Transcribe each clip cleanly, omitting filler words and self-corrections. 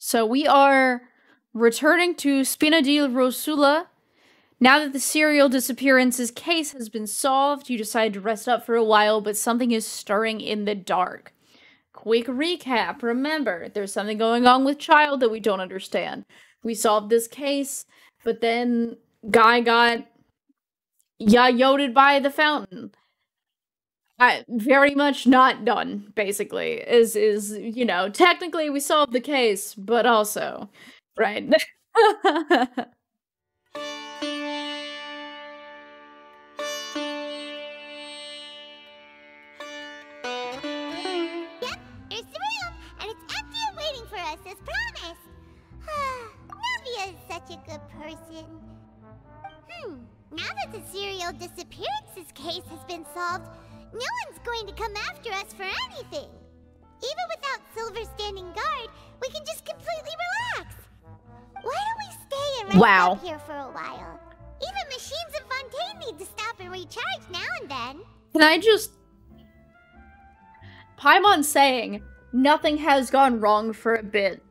So we are returning to Spina di Rosula. Now that the serial disappearances case has been solved, you decide to rest up for a while, but something is stirring in the dark. Quick recap. Remember, there's something going on with Child that we don't understand. We solved this case, but then Guy got yayoed by the fountain. Very much not done, basically. Is you know, technically we solved the case, but also, right? Yep, there's the room, and it's empty and waiting for us as promised. Navia is such a good person. Now that the serial disappearances case has been solved, no one's going to come after us for anything. Even without Silver standing guard, we can just completely relax. Why don't we stay and rest up here for a while? Even machines in Fontaine need to stop and recharge now and then. Can I just... Paimon saying nothing has gone wrong for a bit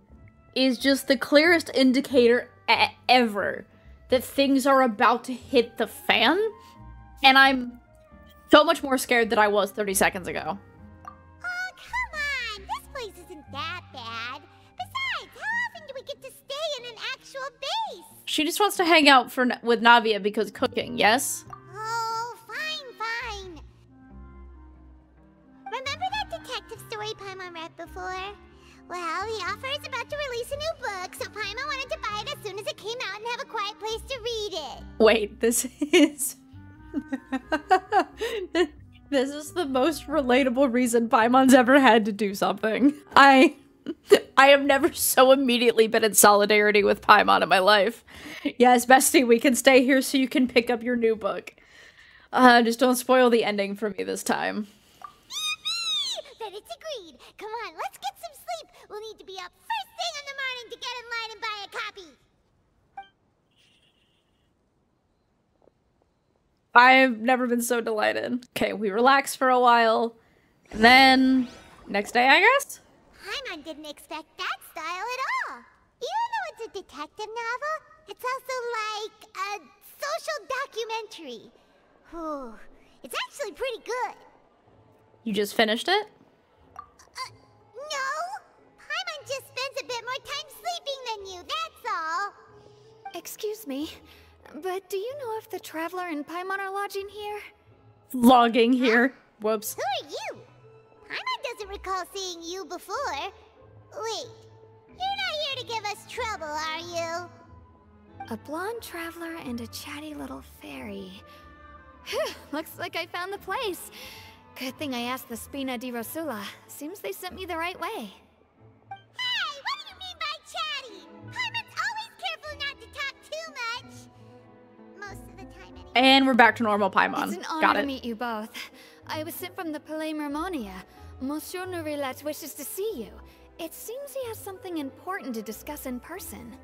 is just the clearest indicator ever that things are about to hit the fan, and I'm so much more scared than I was 30 seconds ago. Oh, come on! This place isn't that bad. Besides, how often do we get to stay in an actual base? She just wants to hang out with Navia because cooking, yes? Oh, fine. Remember that detective story Paimon read before? Well, the author is about to release a new book, so Paimon wanted to buy it as soon as it came out and have a quiet place to read it. Wait, this is... This is the most relatable reason Paimon's ever had to do something. I have never so immediately been in solidarity with Paimon in my life. Yes, bestie, we can stay here so you can pick up your new book. Just don't spoil the ending for me this time. Then it's agreed. Come on, let's get some sleep. We'll need to be up first thing in the morning to get in line and buy a copy. I've never been so delighted. Okay, we relax for a while. And then, next day, I guess? Paimon didn't expect that style at all. Even though it's a detective novel, it's also like a social documentary. Whew, it's actually pretty good. You just finished it? No. Paimon just spends a bit more time sleeping than you, that's all. Excuse me, but do you know if the Traveler and Paimon are lodging here? Logging here. Whoops. Who are you? Paimon doesn't recall seeing you before. Wait, you're not here to give us trouble, are you? A blonde traveler and a chatty little fairy. Whew, looks like I found the place. Good thing I asked the Spina di Rosula. Seems they sent me the right way. Hey, what do you mean by chatty? Paimon's always careful not to talk too much. Most of the time anyway. And we're back to normal Paimon. It's an honor Got to it. meet you both. I was sent from the Palais Mermonia. Monsieur Nourillet wishes to see you. It seems he has something important to discuss in person.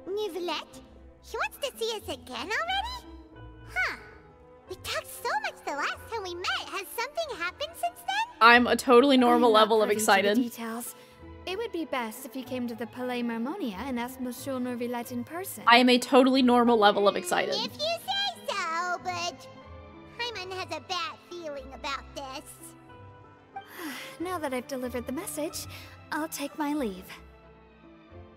Nourillet? He wants to see us again already? Huh. We talked so much the last time we met. Has something happened since then? I'm a totally normal I'm not level of privy to excited. the details. It would be best if you came to the Palais Mermonia and asked Monsieur Nourillet in person. I am a totally normal level of excited. If you say so, but Paimon has a bad feeling about this. Now that I've delivered the message, I'll take my leave.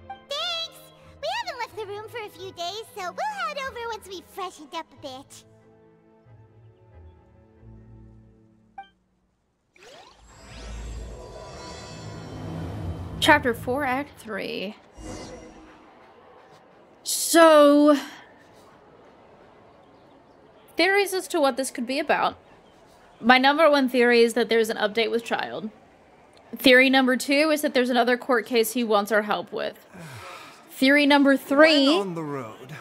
Thanks! We haven't left the room for a few days, so we'll head over once we've freshened up a bit. Chapter 4, Act 3. So... theories as to what this could be about. My number one theory is that there's an update with Child. Theory number 2 is that there's another court case he wants our help with. Theory number 3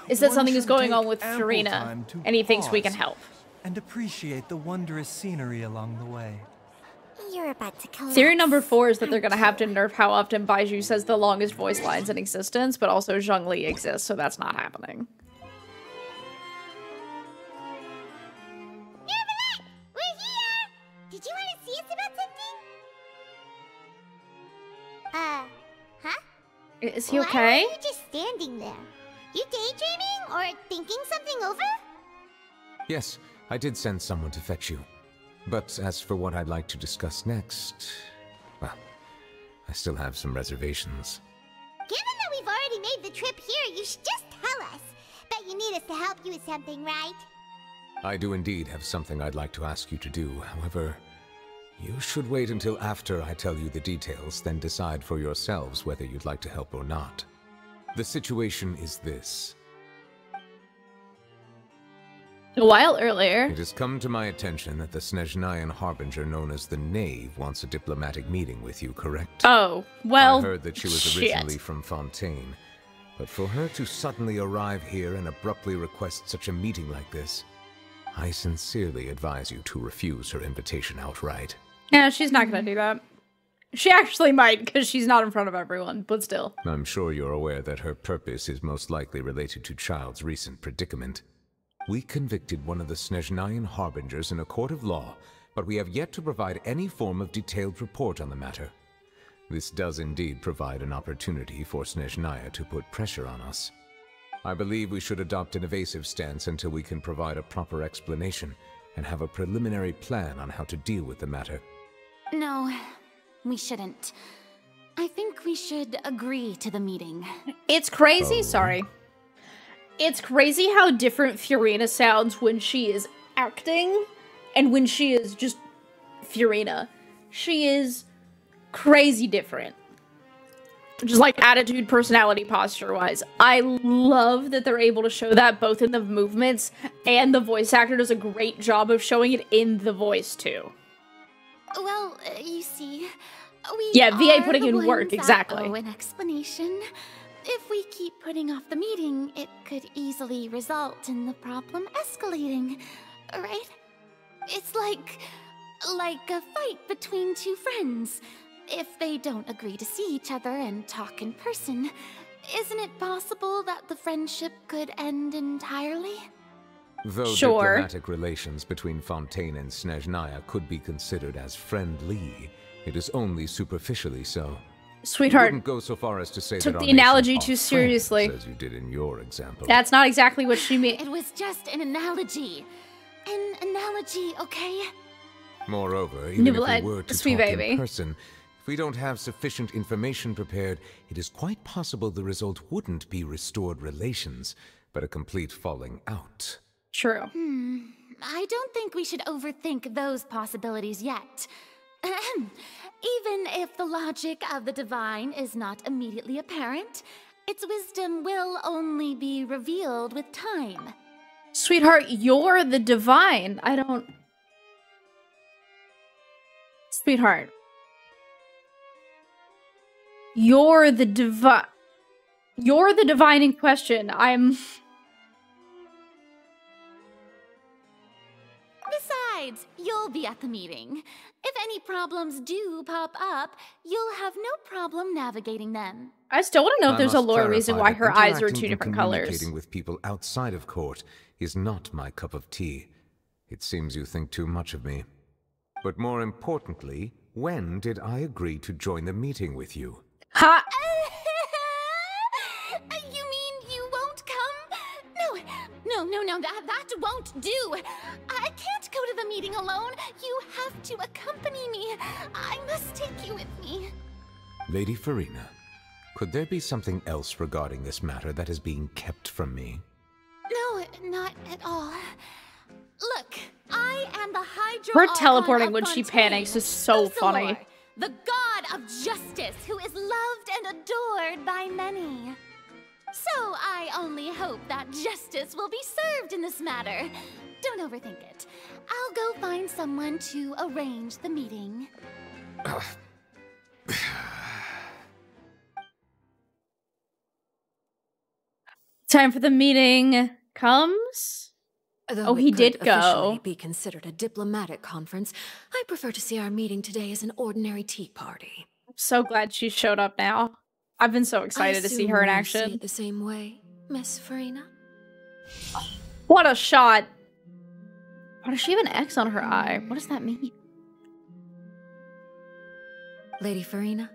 is that something is going on with Furina, and he thinks we can help. And appreciate the wondrous scenery along the way. You're about to collapse. Theory number 4 is that they're gonna have to nerf how often Baiju says the longest voice lines in existence, but also Zhongli exists, so that's not happening. Nourillet! We're here! Did you want to see us about something? Huh? Is he Why okay? are you just standing there? You daydreaming or thinking something over? Yes, I did send someone to fetch you. But as for what I'd like to discuss next, well, I still have some reservations. Given that we've already made the trip here, you should just tell us. Bet you need us to help you with something, right? I do indeed have something I'd like to ask you to do. However, you should wait until after I tell you the details, then decide for yourselves whether you'd like to help or not. The situation is this. A while earlier. It has come to my attention that the Snezhnayan harbinger known as the Knave wants a diplomatic meeting with you, correct? Oh, well, I heard that she was shit. originally from Fontaine, but for her to suddenly arrive here and abruptly request such a meeting like this, I sincerely advise you to refuse her invitation outright. Yeah, she's not gonna do that. She actually might, because she's not in front of everyone, but still. I'm sure you're aware that her purpose is most likely related to Child's recent predicament. We convicted one of the Snezhnayan harbingers in a court of law, but we have yet to provide any form of detailed report on the matter. This does indeed provide an opportunity for Snezhnaya to put pressure on us. I believe we should adopt an evasive stance until we can provide a proper explanation and have a preliminary plan on how to deal with the matter. No, we shouldn't. I think we should agree to the meeting. It's crazy, Oh. sorry. It's crazy how different Furina sounds when she is acting and when she is just Furina. She is crazy different. Just like attitude, personality, posture-wise. I love that they're able to show that both in the movements, and the voice actor does a great job of showing it in the voice, too. Well, you see, we Yeah, VA are putting the in ones work, that exactly. owe an explanation. If we keep putting off the meeting, it could easily result in the problem escalating, right? It's like a fight between two friends. If they don't agree to see each other and talk in person, isn't it possible that the friendship could end entirely? Though Sure. diplomatic relations between Fontaine and Snezhnaya could be considered as friendly, it is only superficially so. I Sweetheart, wouldn't go so far as to say took that our the analogy nations too are seriously. friends, as you did in your example. that's not exactly what she meant. It was just an analogy. An analogy, okay? Moreover, even if Niblette, we were to sweet talk baby. in person, if we don't have sufficient information prepared, it is quite possible the result wouldn't be restored relations, but a complete falling out. True. I don't think we should overthink those possibilities yet. Ahem. Even if the logic of the divine is not immediately apparent, its wisdom will only be revealed with time. Sweetheart, you're the divine. I don't... Sweetheart. You're the divine... You're the divine in question. Besides, you'll be at the meeting. If any problems do pop up, you'll have no problem navigating them. I still want to know if I there's a must lore reason clarify why that her eyes are interacting two and different colors. Communicating with people outside of court is not my cup of tea. It seems you think too much of me. But more importantly, when did I agree to join the meeting with you? Ha! You mean you won't come? No, that won't do. I can't go to the meeting alone. You have to accompany me. I must take you with me. Lady Farina, could there be something else regarding this matter that is being kept from me? No, not at all. Look, I am the Hydro Her Archon teleporting of when she Fontaine, panics is so funny. Usalor, the god of justice who is loved and adored by many. So I only hope that justice will be served in this matter. Don't overthink it. I'll go find someone to arrange the meeting. Time for the meeting comes. Though Oh, he it could did go. officially be considered a diplomatic conference, I prefer to see our meeting today as an ordinary tea party. I'm so glad she showed up now. I've been so excited to see her in I assume you see action. it the same way, Miss Farina? What a shot. Why does she have an X on her eye? What does that mean? Lady Farina?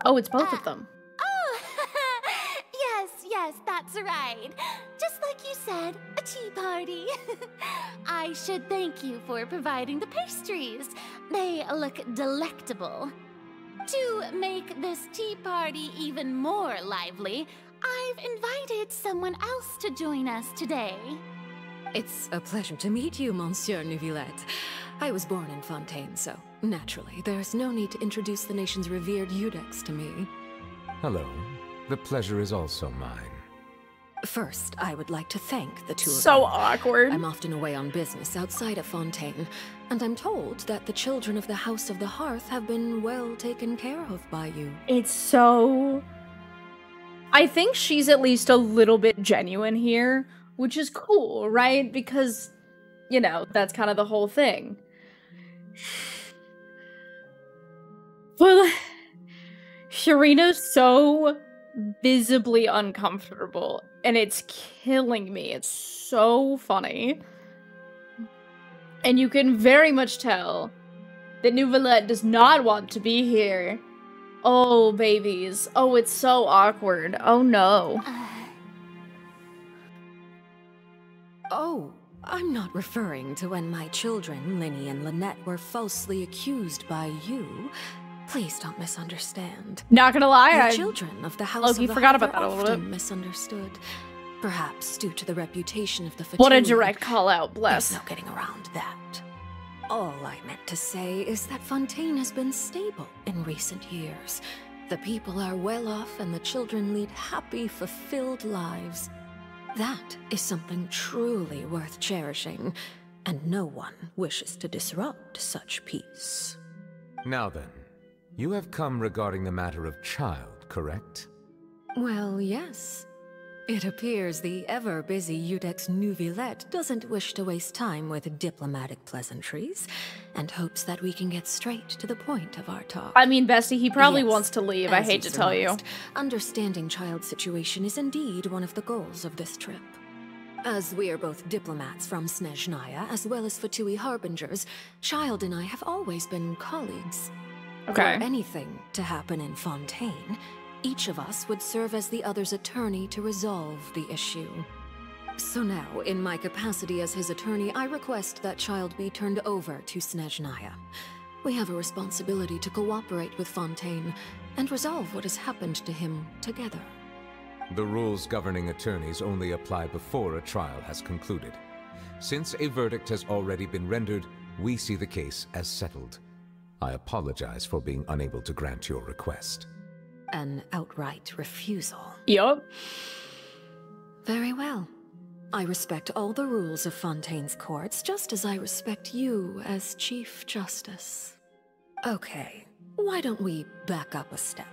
Oh, it's both of them. Oh, Yes, that's right. Just like you said, a tea party. I should thank you for providing the pastries. They look delectable. To make this tea party even more lively, I've invited someone else to join us today. It's a pleasure to meet you, Monsieur Neuvillette. I was born in Fontaine, so naturally, there's no need to introduce the nation's revered Eudex to me. Hello. The pleasure is also mine. First, I would like to thank the two of So you. awkward. I'm often away on business outside of Fontaine, and I'm told that the children of the House of the Hearth have been well taken care of by you. It's so... I think she's at least a little bit genuine here, which is cool, right? Because, you know, that's kind of the whole thing. Well, Sharina's so visibly uncomfortable, and it's killing me. It's so funny. And you can very much tell that Neuvillette does not want to be here. Oh, babies. Oh, it's so awkward. Oh, no. Oh, I'm not referring to when my children, Linny and Lynette, were falsely accused by you. Please don't misunderstand. Not gonna lie, The children of the House Loki of the forgot Hearth about that are a little often bit. misunderstood. Perhaps due to the reputation of the What a Fontaine. direct call out, bless. There's no getting around that. All I meant to say is that Fontaine has been stable in recent years. The people are well off and the children lead happy, fulfilled lives. That is something truly worth cherishing, and no one wishes to disrupt such peace. Now then, you have come regarding the matter of child, correct? Well, yes. It appears the ever-busy Eudex Neuvillette doesn't wish to waste time with diplomatic pleasantries, and hopes that we can get straight to the point of our talk. I mean, Bestie, he probably Yes, wants to leave. I as hate you to tell you. surmised, understanding child's situation is indeed one of the goals of this trip. As we are both diplomats from Snezhnaya, as well as Fatui Harbingers, Child and I have always been colleagues. Okay. For anything to happen in Fontaine, each of us would serve as the other's attorney to resolve the issue. So now, in my capacity as his attorney, I request that Child be turned over to Snezhnaya. We have a responsibility to cooperate with Fontaine and resolve what has happened to him together. The rules governing attorneys only apply before a trial has concluded. Since a verdict has already been rendered, we see the case as settled. I apologize for being unable to grant your request. An outright refusal. Yup. Very well. I respect all the rules of Fontaine's courts, just as I respect you as Chief Justice. Okay, why don't we back up a step?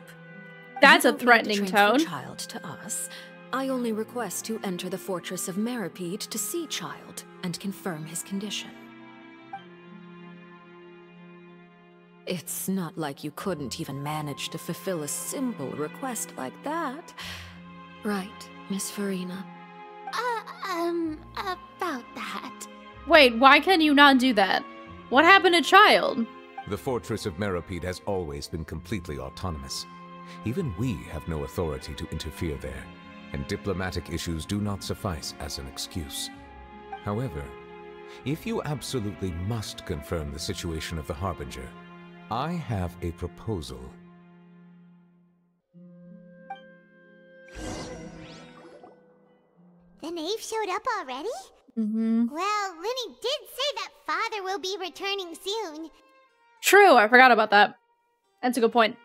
That's You a don't need to threatening transfer tone. Child to us. I only request to enter the fortress of Meripede to see Child and confirm his condition. It's not like you couldn't even manage to fulfill a simple request like that. Right, Miss Farina? About that. Wait, why can you not do that? What happened to Child? The fortress of Meripede has always been completely autonomous. Even we have no authority to interfere there, and diplomatic issues do not suffice as an excuse. However, if you absolutely must confirm the situation of the Harbinger, I have a proposal. The Knave showed up already? Mm-hmm. Well, Linny did say that Father will be returning soon. True, I forgot about that. That's a good point.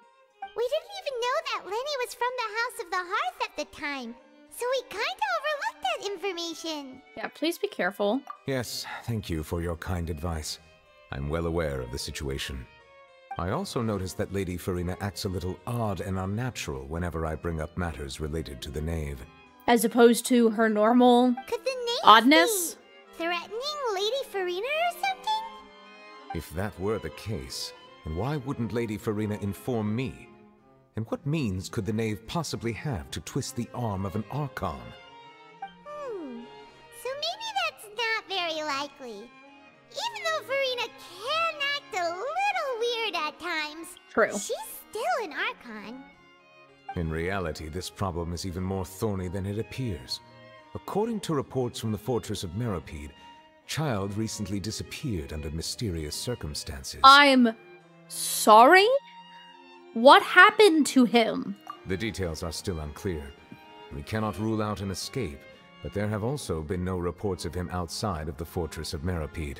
We didn't even know that Linny was from the House of the Hearth at the time, so we kinda overlooked that information. Yeah, please be careful. Yes, thank you for your kind advice. I'm well aware of the situation. I also noticed that Lady Farina acts a little odd and unnatural whenever I bring up matters related to the Knave. As opposed to her normal Could the Knave oddness? be threatening Lady Farina or something? If that were the case, then why wouldn't Lady Farina inform me? And what means could the Knave possibly have to twist the arm of an Archon? So maybe that's not very likely. Even though Farina can act a little weird at times, True. she's still an Archon. In reality, this problem is even more thorny than it appears. According to reports from the Fortress of Meropide, Child recently disappeared under mysterious circumstances. I'm sorry? What happened to him? The details are still unclear. We cannot rule out an escape, but there have also been no reports of him outside of the Fortress of Meropide.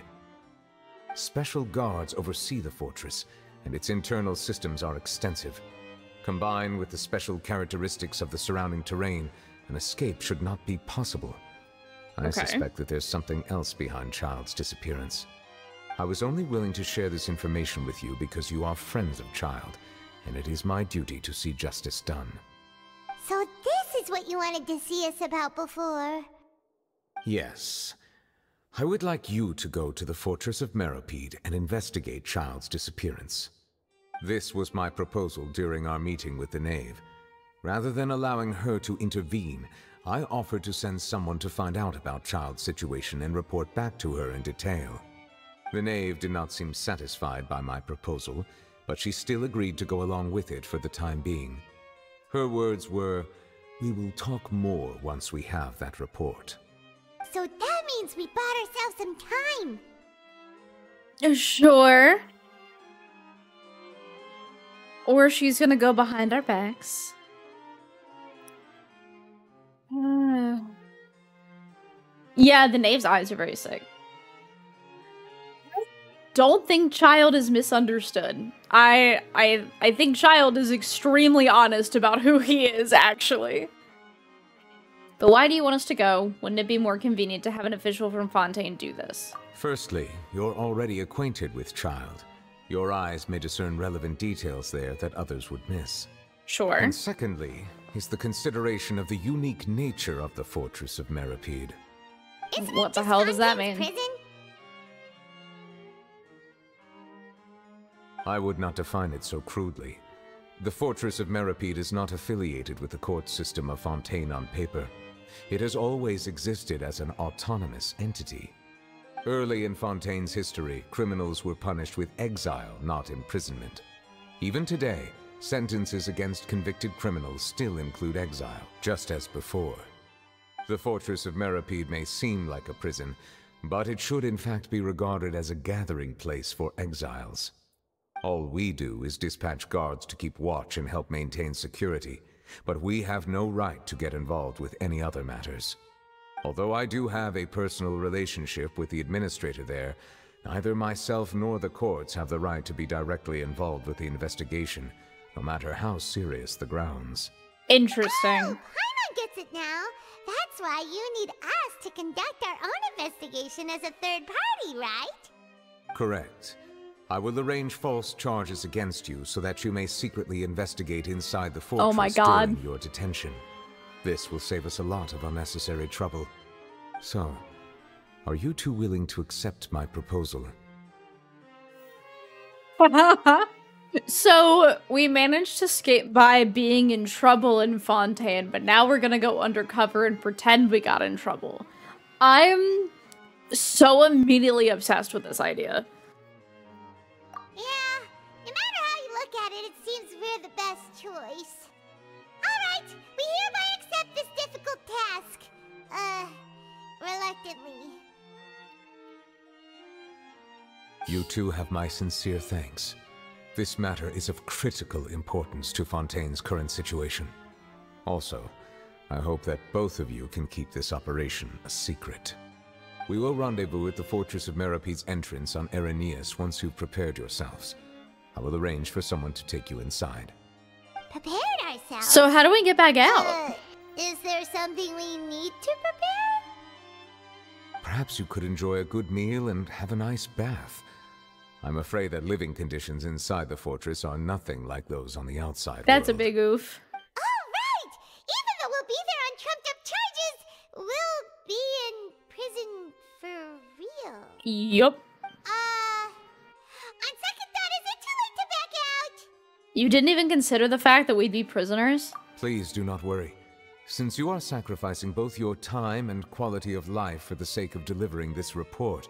Special guards oversee the fortress, and its internal systems are extensive. Combined with the special characteristics of the surrounding terrain, an escape should not be possible. I suspect that there's something else behind Child's disappearance. I was only willing to share this information with you because you are friends of Child, and it is my duty to see justice done. So this is what you wanted to see us about before. Yes. I would like you to go to the Fortress of Meropide and investigate Child's disappearance. This was my proposal during our meeting with the Knave. Rather than allowing her to intervene, I offered to send someone to find out about Child's situation and report back to her in detail. The Knave did not seem satisfied by my proposal, but she still agreed to go along with it for the time being. Her words were, "We will talk more once we have that report." So that means we bought ourselves some time. Sure. Or she's gonna go behind our backs. Yeah, the Knave's eyes are very sick. I don't think Child is misunderstood. I think Child is extremely honest about who he is, actually. But why do you want us to go? Wouldn't it be more convenient to have an official from Fontaine do this? Firstly, you're already acquainted with Child. Your eyes may discern relevant details there that others would miss. Sure. And secondly, is the consideration of the unique nature of the Fortress of Meropide. What the hell does that mean? Prison? I would not define it so crudely. The Fortress of Meropide is not affiliated with the court system of Fontaine on paper. It has always existed as an autonomous entity. Early in Fontaine's history, criminals were punished with exile, not imprisonment. Even today, sentences against convicted criminals still include exile, just as before. The Fortress of Meropide may seem like a prison, but it should in fact be regarded as a gathering place for exiles. All we do is dispatch guards to keep watch and help maintain security, but we have no right to get involved with any other matters. Although I do have a personal relationship with the administrator there, neither myself nor the courts have the right to be directly involved with the investigation, no matter how serious the grounds. Interesting. Oh, Paimon gets it now. That's why you need us to conduct our own investigation as a third party, right? Correct. I will arrange false charges against you so that you may secretly investigate inside the fortress my God. during your detention. This will save us a lot of unnecessary trouble. So, are you two willing to accept my proposal? So, we managed to escape by being in trouble in Fontaine, but now we're gonna go undercover and pretend we got in trouble. I'm so immediately obsessed with this idea. Yeah, no matter how you look at it, it seems we're the best choice. Alright, we hereby accept this difficult task. Reluctantly. You two have my sincere thanks. This matter is of critical importance to Fontaine's current situation. Also, I hope that both of you can keep this operation a secret. We will rendezvous at the Fortress of Meropide's entrance on Erinius once you've prepared yourselves. I will arrange for someone to take you inside. Prepared ourselves? So how do we get back out? Is there something we need to prepare? Perhaps you could enjoy a good meal and have a nice bath. I'm afraid that living conditions inside the fortress are nothing like those on the outside That's world. a big oof. Oh, right! Even though we'll be there on trumped-up charges, we'll be in prison for real. Yup. On second thought, is it too late to back out? You didn't even consider the fact that we'd be prisoners? Please do not worry. Since you are sacrificing both your time and quality of life for the sake of delivering this report,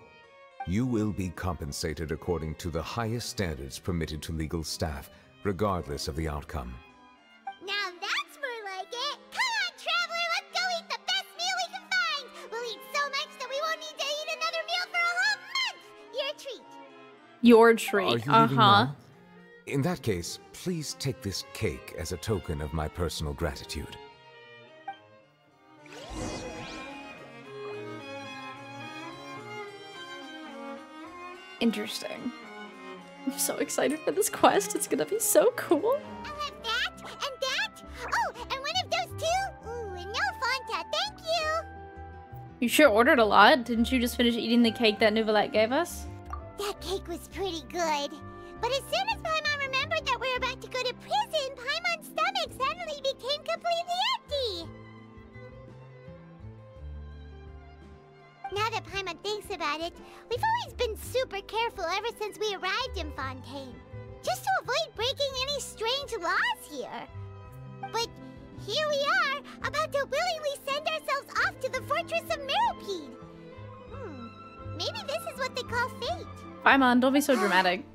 you will be compensated according to the highest standards permitted to legal staff, regardless of the outcome. Now that's Your Are treat. you leaving now? In that case, please take this cake as a token of my personal gratitude. Interesting. I'm so excited for this quest. It's gonna be so cool. I'll have that and that. Oh, and one of those two. Ooh, and no Fanta, thank you. You sure ordered a lot. Didn't you just finish eating the cake that Nouvellette gave us? That cake was pretty good. But as soon as Paimon remembered that we were about to go to prison, Paimon's stomach suddenly became completely empty. Now that Paimon thinks about it, we've always been super careful ever since we arrived in Fontaine. Just to avoid breaking any strange laws here. But here we are, about to willingly send ourselves off to the fortress of Meropide. Maybe this is what they call fate. Paimon, don't be so dramatic.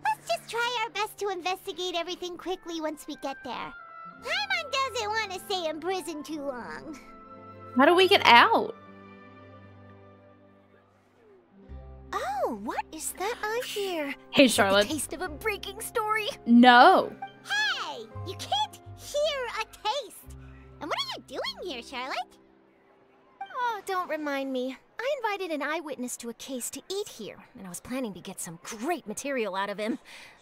Let's just try our best to investigate everything quickly once we get there. Paimon doesn't want to stay in prison too long. How do we get out? Oh, what is that I hear? Hey, Charlotte. The taste of a breaking story? No. Hey! You can't hear a taste! And what are you doing here, Charlotte? Oh, don't remind me. I invited an eyewitness to a case to eat here, and I was planning to get some great material out of him.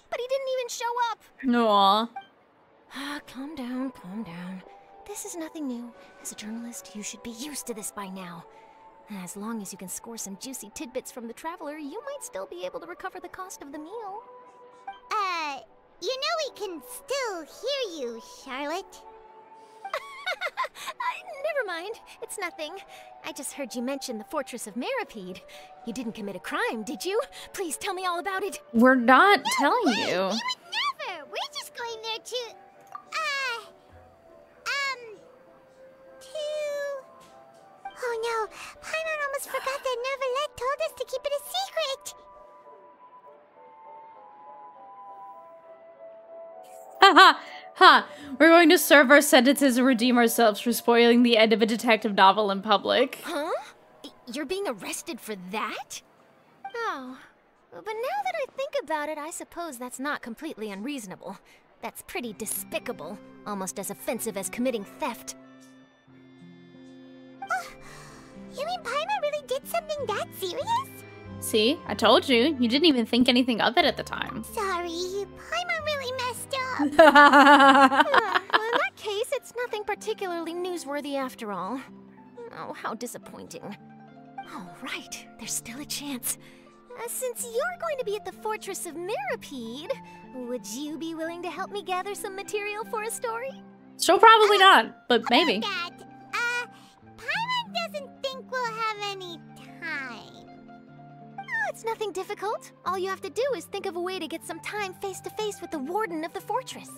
But he didn't even show up. Aw. Ah, calm down, calm down. This is nothing new. As a journalist, you should be used to this by now. As long as you can score some juicy tidbits from the traveler, you might still be able to recover the cost of the meal. You know we can still hear you, Charlotte. Never mind. It's nothing. I just heard you mention the fortress of Meropide. You didn't commit a crime, did you? Please tell me all about it. We're not telling you. We would never! We're just going there to... Oh no, Paimon almost forgot that Nouvellette told us to keep it a secret! Haha! Ha! We're going to serve our sentences and redeem ourselves for spoiling the end of a detective novel in public. Huh? You're being arrested for that? Oh. But now that I think about it, I suppose that's not completely unreasonable. That's pretty despicable. Almost as offensive as committing theft. You mean Paimon really did something that serious? See? I told you. You didn't even think anything of it at the time. Sorry, Paimon really messed up. Well, in that case, it's nothing particularly newsworthy after all. Oh, how disappointing. Oh, right. There's still a chance. Since you're going to be at the fortress of Meropide, would you be willing to help me gather some material for a story? She'll probably not, but maybe. That, Paimon doesn't think we'll have any time. Oh, it's nothing difficult. All you have to do is think of a way to get some time face-to-face with the warden of the fortress.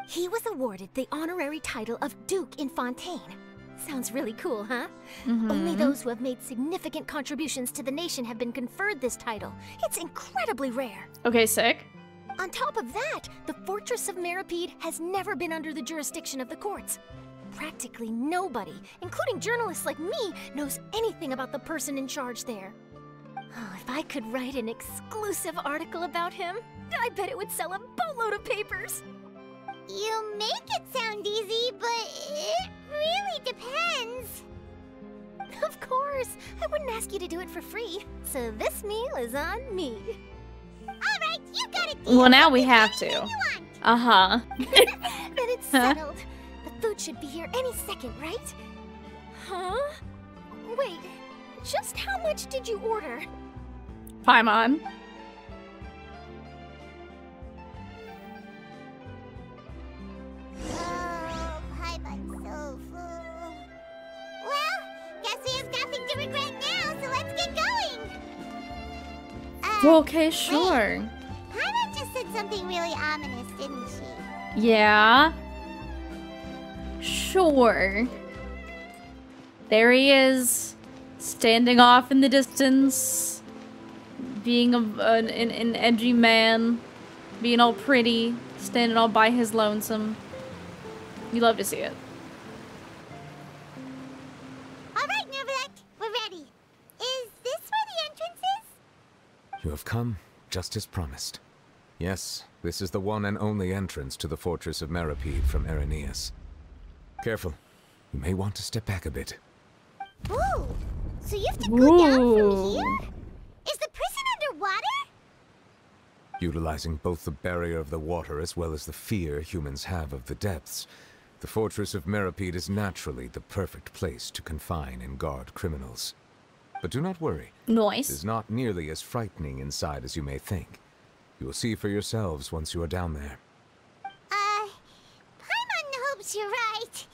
He was awarded the honorary title of Duke in Fontaine. Sounds really cool, huh? Only those who have made significant contributions to the nation have been conferred this title. It's incredibly rare. Okay, sick. On top of that, the Fortress of Meropide has never been under the jurisdiction of the courts. Practically nobody, including journalists like me, knows anything about the person in charge there. Oh, if I could write an exclusive article about him, I bet it would sell a boatload of papers. You make it sound easy, but it really depends. Of course, I wouldn't ask you to do it for free, so this meal is on me. All right, you got it. Deal. Well, now we have to. Uh-huh. Then it's settled. The food should be here any second, right? Huh? Wait, just how much did you order? Paimon. Oh, Paimon's so full. Well, guess we have nothing to regret now, so let's get going. Okay, sure. Paimon just said something really ominous, didn't she? Yeah. Sure. There he is, standing off in the distance, being an edgy man, being all pretty, standing all by his lonesome. You love to see it. All right, Nouvellette, we're ready. Is this where the entrance is? You have come just as promised. Yes, this is the one and only entrance to the fortress of Meripede from Irenaeus. Careful. You may want to step back a bit. Ooh, so you have to go down from here? Is the prison underwater? Utilizing both the barrier of the water as well as the fear humans have of the depths, the fortress of Meripede is naturally the perfect place to confine and guard criminals. But do not worry. Nice. It is not nearly as frightening inside as you may think. You will see for yourselves once you are down there. Paimon hopes you're right.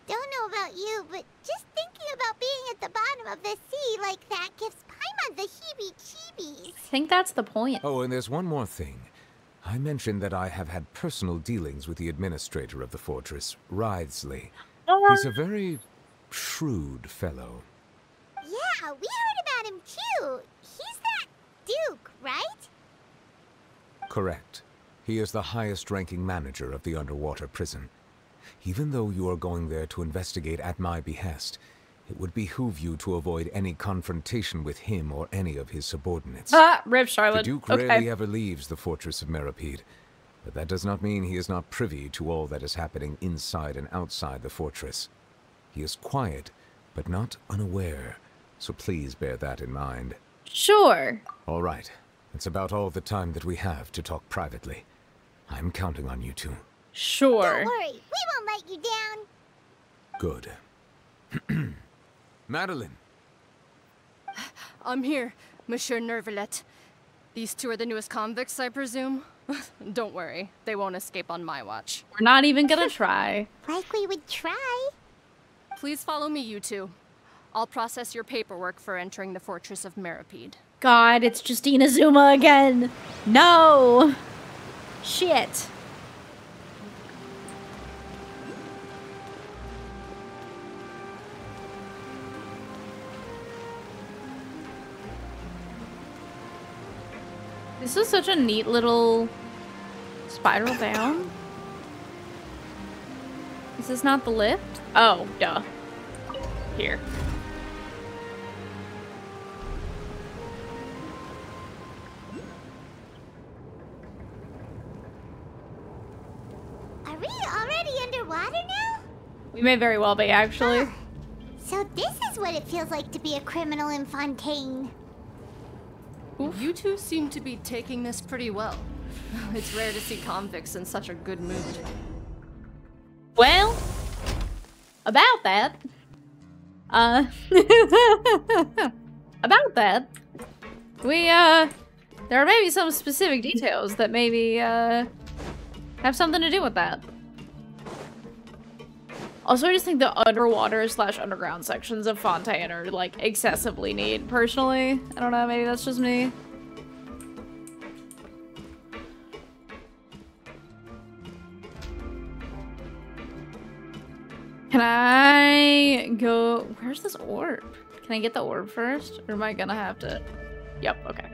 Don't know about you, but just thinking about being at the bottom of the sea like that gives Paimon the heebie-jeebies. I think that's the point. Oh, and there's one more thing. I mentioned that I have had personal dealings with the administrator of the fortress, Wriothesley. He's a very shrewd fellow. Yeah, we heard about him too. He's that Duke, right? Correct. He is the highest-ranking manager of the underwater prison. Even though you are going there to investigate at my behest, it would behoove you to avoid any confrontation with him or any of his subordinates. Rip Charlotte. The Duke Okay. rarely ever leaves the fortress of Meripede, but that does not mean he is not privy to all that is happening inside and outside the fortress. He is quiet, but not unaware, so please bear that in mind. Sure. All right. It's about all the time that we have to talk privately. I'm counting on you two. Sure. Don't worry, we won't let you down. Good. Madeline. I'm here, Monsieur Nervalet. These two are the newest convicts, I presume? Don't worry, they won't escape on my watch. We're not even gonna try. Like we would try. Please follow me, you two. I'll process your paperwork for entering the fortress of Meripede. God, it's just Inazuma again. No. Shit. This is such a neat little spiral down. Is this not the lift? Oh, duh. Here. Are we already underwater now? We may very well be, actually. So this is what it feels like to be a criminal in Fontaine. You two seem to be taking this pretty well. It's rare to see convicts in such a good mood. Well, about that. About that. There are maybe some specific details that maybe, have something to do with that. Also, I just think the underwater/underground sections of Fontaine are, like, excessively neat, personally. I don't know, maybe that's just me. Can I go... Where's this orb? Can I get the orb first? Or am I gonna have to... Yep, okay.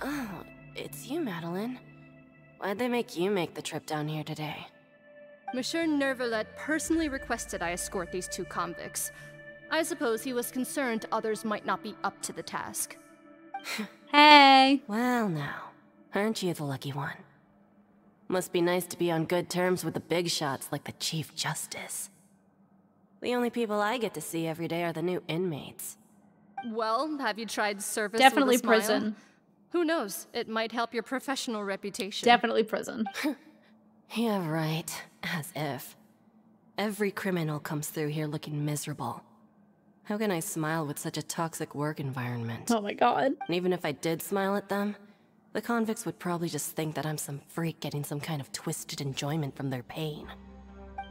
Oh, it's you, Madeline. Why'd they make you make the trip down here today? Monsieur Nervalet personally requested I escort these two convicts. I suppose he was concerned others might not be up to the task. Hey! Well now, aren't you the lucky one? Must be nice to be on good terms with the big shots like the Chief Justice. The only people I get to see every day are the new inmates. Well, have you tried service Definitely with a smile? prison. Who knows? It might help your professional reputation. Definitely prison. Yeah, right. As if. Every criminal comes through here looking miserable. How can I smile with such a toxic work environment? Oh my god. And even if I did smile at them, the convicts would probably just think that I'm some freak getting some kind of twisted enjoyment from their pain.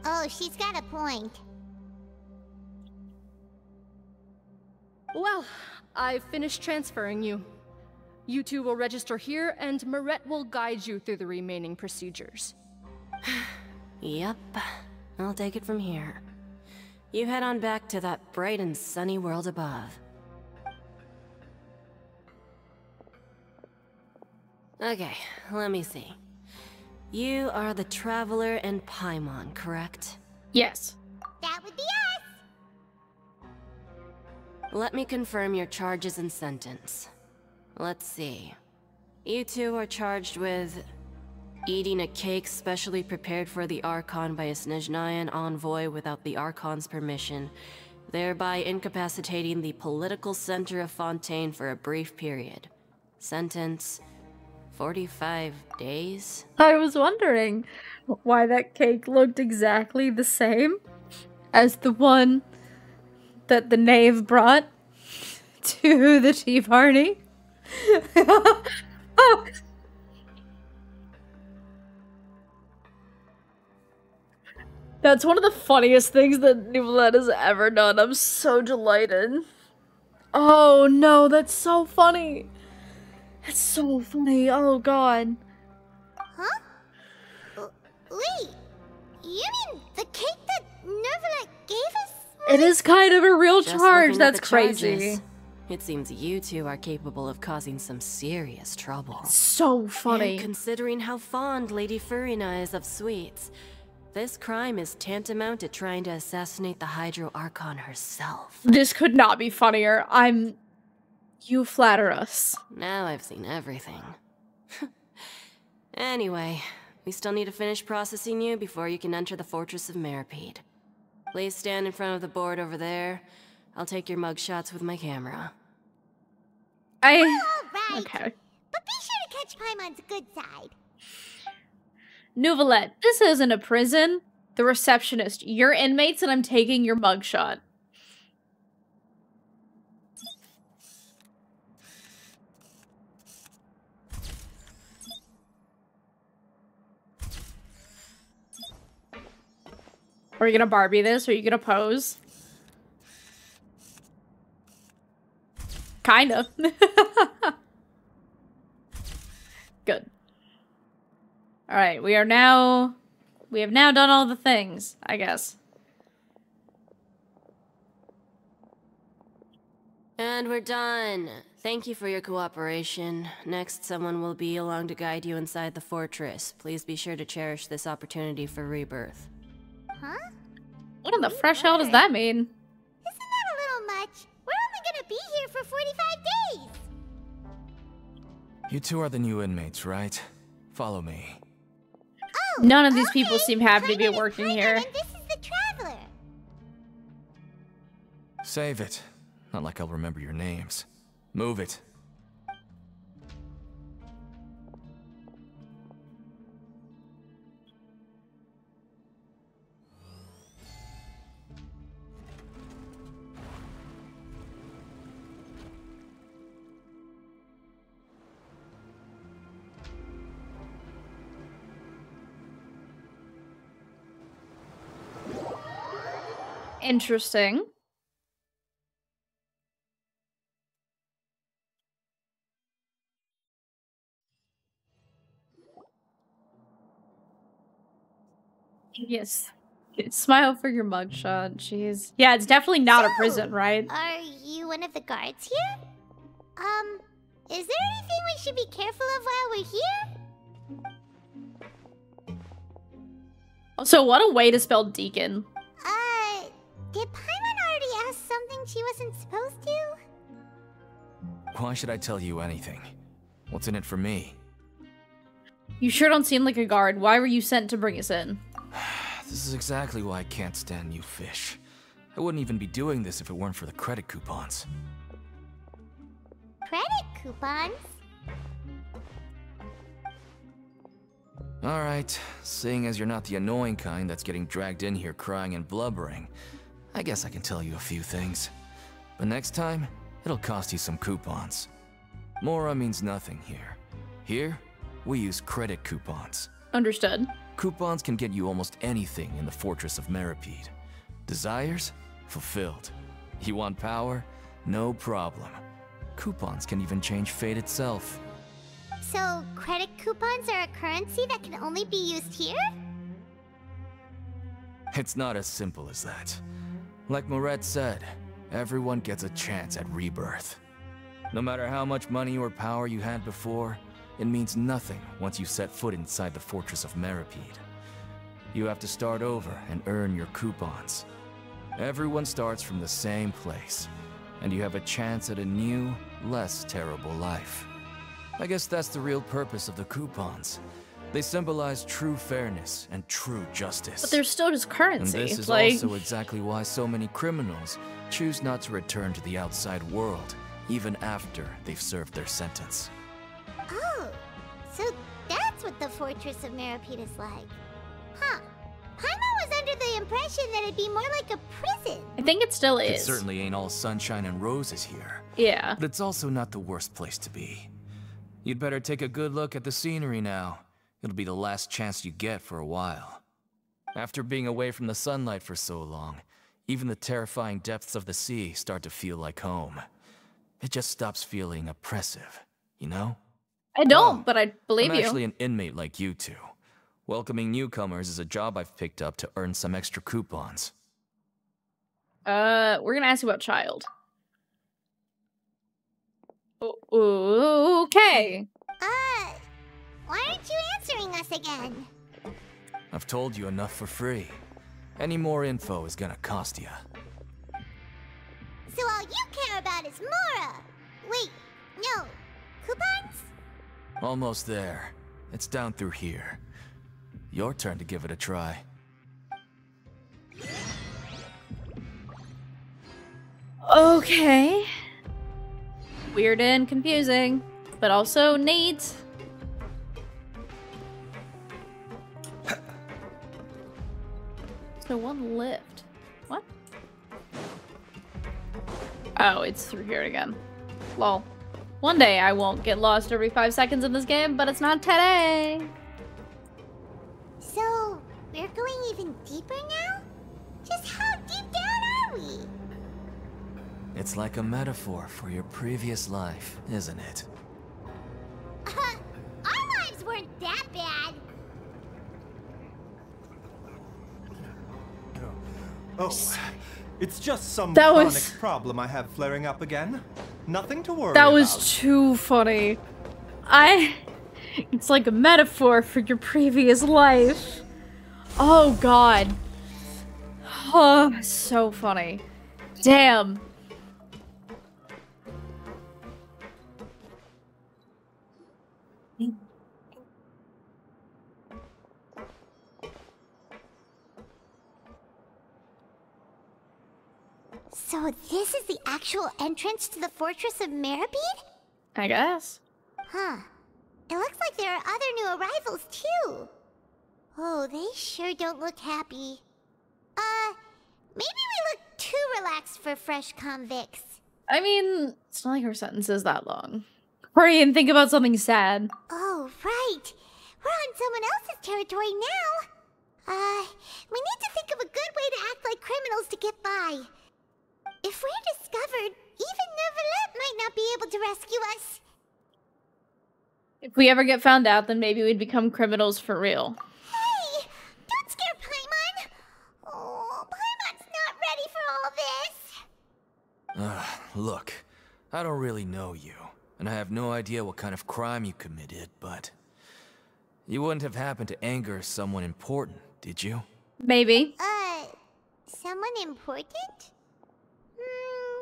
Oh, she's got a point. Well, I've finished transferring you. You two will register here, and Marette will guide you through the remaining procedures. Yep, I'll take it from here. You head on back to that bright and sunny world above. Okay, let me see. You are the Traveler and Paimon, correct? Yes. That would be us. Let me confirm your charges and sentence. Let's see. You two are charged with eating a cake specially prepared for the Archon by a Snezhnayan envoy without the Archon's permission, thereby incapacitating the political center of Fontaine for a brief period. Sentence: 45 days? I was wondering why that cake looked exactly the same as the one that the Knave brought to the tea party. Oh. That's one of the funniest things that Nouvellette has ever done. I'm so delighted. Oh no, that's so funny. That's so funny. Oh god. Huh? Wait, you mean the cake that Nouvellette gave us? It is kind of a real Just charge. looking at That's the crazy. charges, it seems you two are capable of causing some serious trouble. So funny. And considering how fond Lady Furina is of sweets, this crime is tantamount to trying to assassinate the Hydro Archon herself. This could not be funnier. You flatter us. Now I've seen everything. Anyway, we still need to finish processing you before you can enter the Fortress of Meripede. Please stand in front of the board over there. I'll take your mugshots with my camera. All right. Okay. But be sure to catch Paimon's good side. Nouvellette, this isn't a prison. The receptionist, you're inmates and I'm taking your mugshot. Are you gonna Barbie this? Are you gonna pose? Kind of. Good. Alright, we have now done all the things, I guess. And we're done. Thank you for your cooperation. Next, someone will be along to guide you inside the fortress. Please be sure to cherish this opportunity for rebirth. Huh? What in the fresh hell does that mean? Isn't that a little much? We're only gonna be here for 45 days! You two are the new inmates, right? Follow me. Oh, None of these okay. people seem happy to be Paimon is working Paimon, here. And this is the Traveler. Save it. Not like I'll remember your names. Move it. Interesting. Yes. Smile for your mugshot. Jeez. Yeah, it's definitely not a prison, right? Are you one of the guards here? Is there anything we should be careful of while we're here? Also, what a way to spell deacon. Did Paimon already ask something she wasn't supposed to? Why should I tell you anything? What's in it for me? You sure don't seem like a guard. Why were you sent to bring us in? This is exactly why I can't stand you fish. I wouldn't even be doing this if it weren't for the credit coupons. Credit coupons? Alright, seeing as you're not the annoying kind that's getting dragged in here crying and blubbering, I guess I can tell you a few things. But next time, it'll cost you some coupons. Mora means nothing here. Here, we use credit coupons. Understood. Coupons can get you almost anything in the Fortress of Meripede. Desires? Fulfilled. You want power? No problem. Coupons can even change fate itself. So, credit coupons are a currency that can only be used here? It's not as simple as that. Like Moret said, everyone gets a chance at rebirth. No matter how much money or power you had before, it means nothing once you set foot inside the Fortress of Meripede. You have to start over and earn your coupons. Everyone starts from the same place, and you have a chance at a new, less terrible life. I guess that's the real purpose of the coupons. They symbolize true fairness and true justice. But they're still just currency. And this is like... also exactly why so many criminals choose not to return to the outside world, even after they've served their sentence. Oh, so that's what the Fortress of Meripede is like. Huh. Paimon was under the impression that it'd be more like a prison. I think it still is. It certainly ain't all sunshine and roses here. Yeah. But it's also not the worst place to be. You'd better take a good look at the scenery now. It'll be the last chance you get for a while. After being away from the sunlight for so long, even the terrifying depths of the sea start to feel like home. It just stops feeling oppressive, you know? I don't, but I believe I'm you. actually an inmate like you two. Welcoming newcomers is a job I've picked up to earn some extra coupons. We're gonna ask you about Child. Okay. Why aren't you answering us again? I've told you enough for free. Any more info is gonna cost you. So all you care about is Mora! Wait, no. Coupons? Almost there. It's down through here. Your turn to give it a try. Okay. Weird and confusing, but also neat. So one lift. What? Oh, it's through here again. Lol. One day I won't get lost every 5 seconds in this game, but it's not today. So, we're going even deeper now? Just how deep down are we? It's like a metaphor for your previous life, isn't it? Our lives weren't that bad. Oh, it's just some That chronic was- problem I have flaring up again. Nothing to worry That about. was too funny. It's like a metaphor for your previous life. Oh god. Oh, so funny. Damn. So this is the actual entrance to the Fortress of Meripede? I guess. Huh. It looks like there are other new arrivals, too. Oh, they sure don't look happy. Maybe we look too relaxed for fresh convicts. I mean, it's not like her sentence is that long. Hurry and think about something sad. Oh, right. We're on someone else's territory now. We need to think of a good way to act like criminals to get by. If we're discovered, even Neuvillette might not be able to rescue us. If we ever get found out, then maybe we'd become criminals for real. Hey! Don't scare Paimon! Oh, Paimon's not ready for all this. Look, I don't really know you, and I have no idea what kind of crime you committed, but you wouldn't have happened to anger someone important, did you? Maybe. Someone important?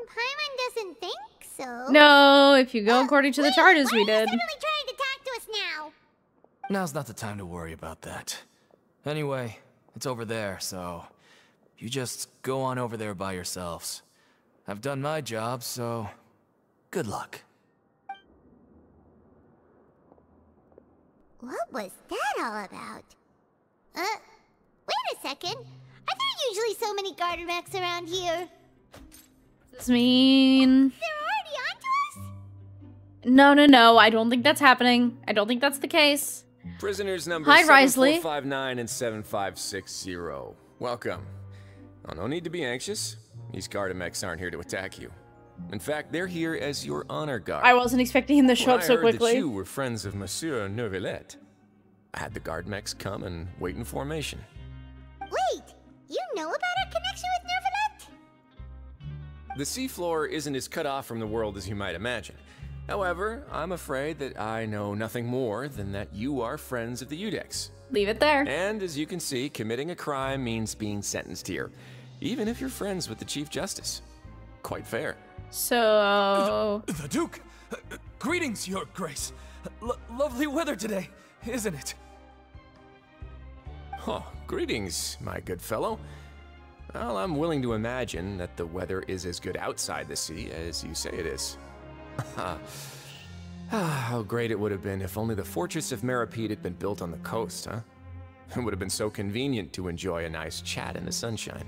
Paimon doesn't think so. No, if you go according to the charges we Why are did. you suddenly trying to talk to us now? Now's not the time to worry about that. Anyway, it's over there, so you just go on over there by yourselves. I've done my job, so good luck. What was that all about? Wait a second. Are there usually so many garter mechs around here? Does this mean... They're already onto us? No, I don't think that's happening. I don't think that's the case. Prisoners number Hi, Risley. 7459 and 7560. Welcome. Oh, no need to be anxious. These Gardamex aren't here to attack you. In fact, they're here as your honor guard. I wasn't expecting him to show Well, up so I heard quickly. that you were friends of Monsieur Neuvillette. I had the Guardmex come and wait in formation. Wait, you know about our connection with Neuvillette? The seafloor isn't as cut off from the world as you might imagine. However, I'm afraid that I know nothing more than that you are friends of the Udex. Leave it there. And as you can see, committing a crime means being sentenced here, even if you're friends with the Chief Justice. Quite fair. So... The Duke! Greetings, Your Grace. Lovely weather today, isn't it? Oh, greetings, my good fellow. Well, I'm willing to imagine that the weather is as good outside the sea as you say it is. How great it would have been if only the Fortress of Meripede had been built on the coast, huh? It would have been so convenient to enjoy a nice chat in the sunshine.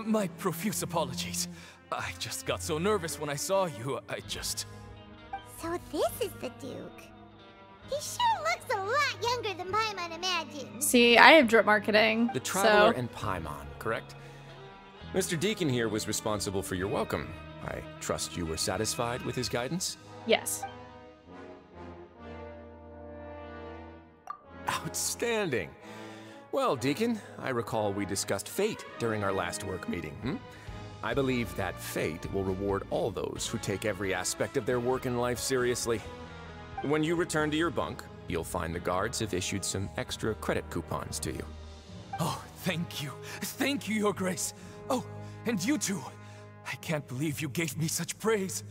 My profuse apologies. I just got so nervous when I saw you, So this is the Duke. He sure looks a lot younger than Paimon imagined. See, I have drip marketing. The Traveler and Paimon, correct? Mr. Deacon here was responsible for your welcome. I trust you were satisfied with his guidance? Yes. Outstanding. Well, Deacon, I recall we discussed fate during our last work meeting, I believe that fate will reward all those who take every aspect of their work in life seriously. When you return to your bunk, you'll find the guards have issued some extra credit coupons to you. Oh, thank you. Thank you, Your Grace. Oh, and you too. I can't believe you gave me such praise.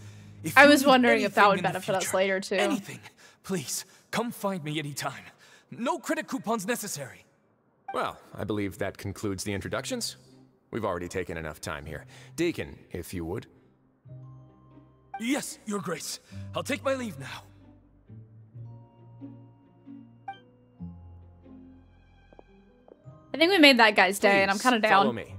I was wondering if that would benefit us later, too. Anything, please, come find me anytime. No credit coupons necessary. Well, I believe that concludes the introductions. We've already taken enough time here. Deacon, if you would. Yes, Your Grace. I'll take my leave now. I think we made that guy's day, and I'm kind of down. Follow me.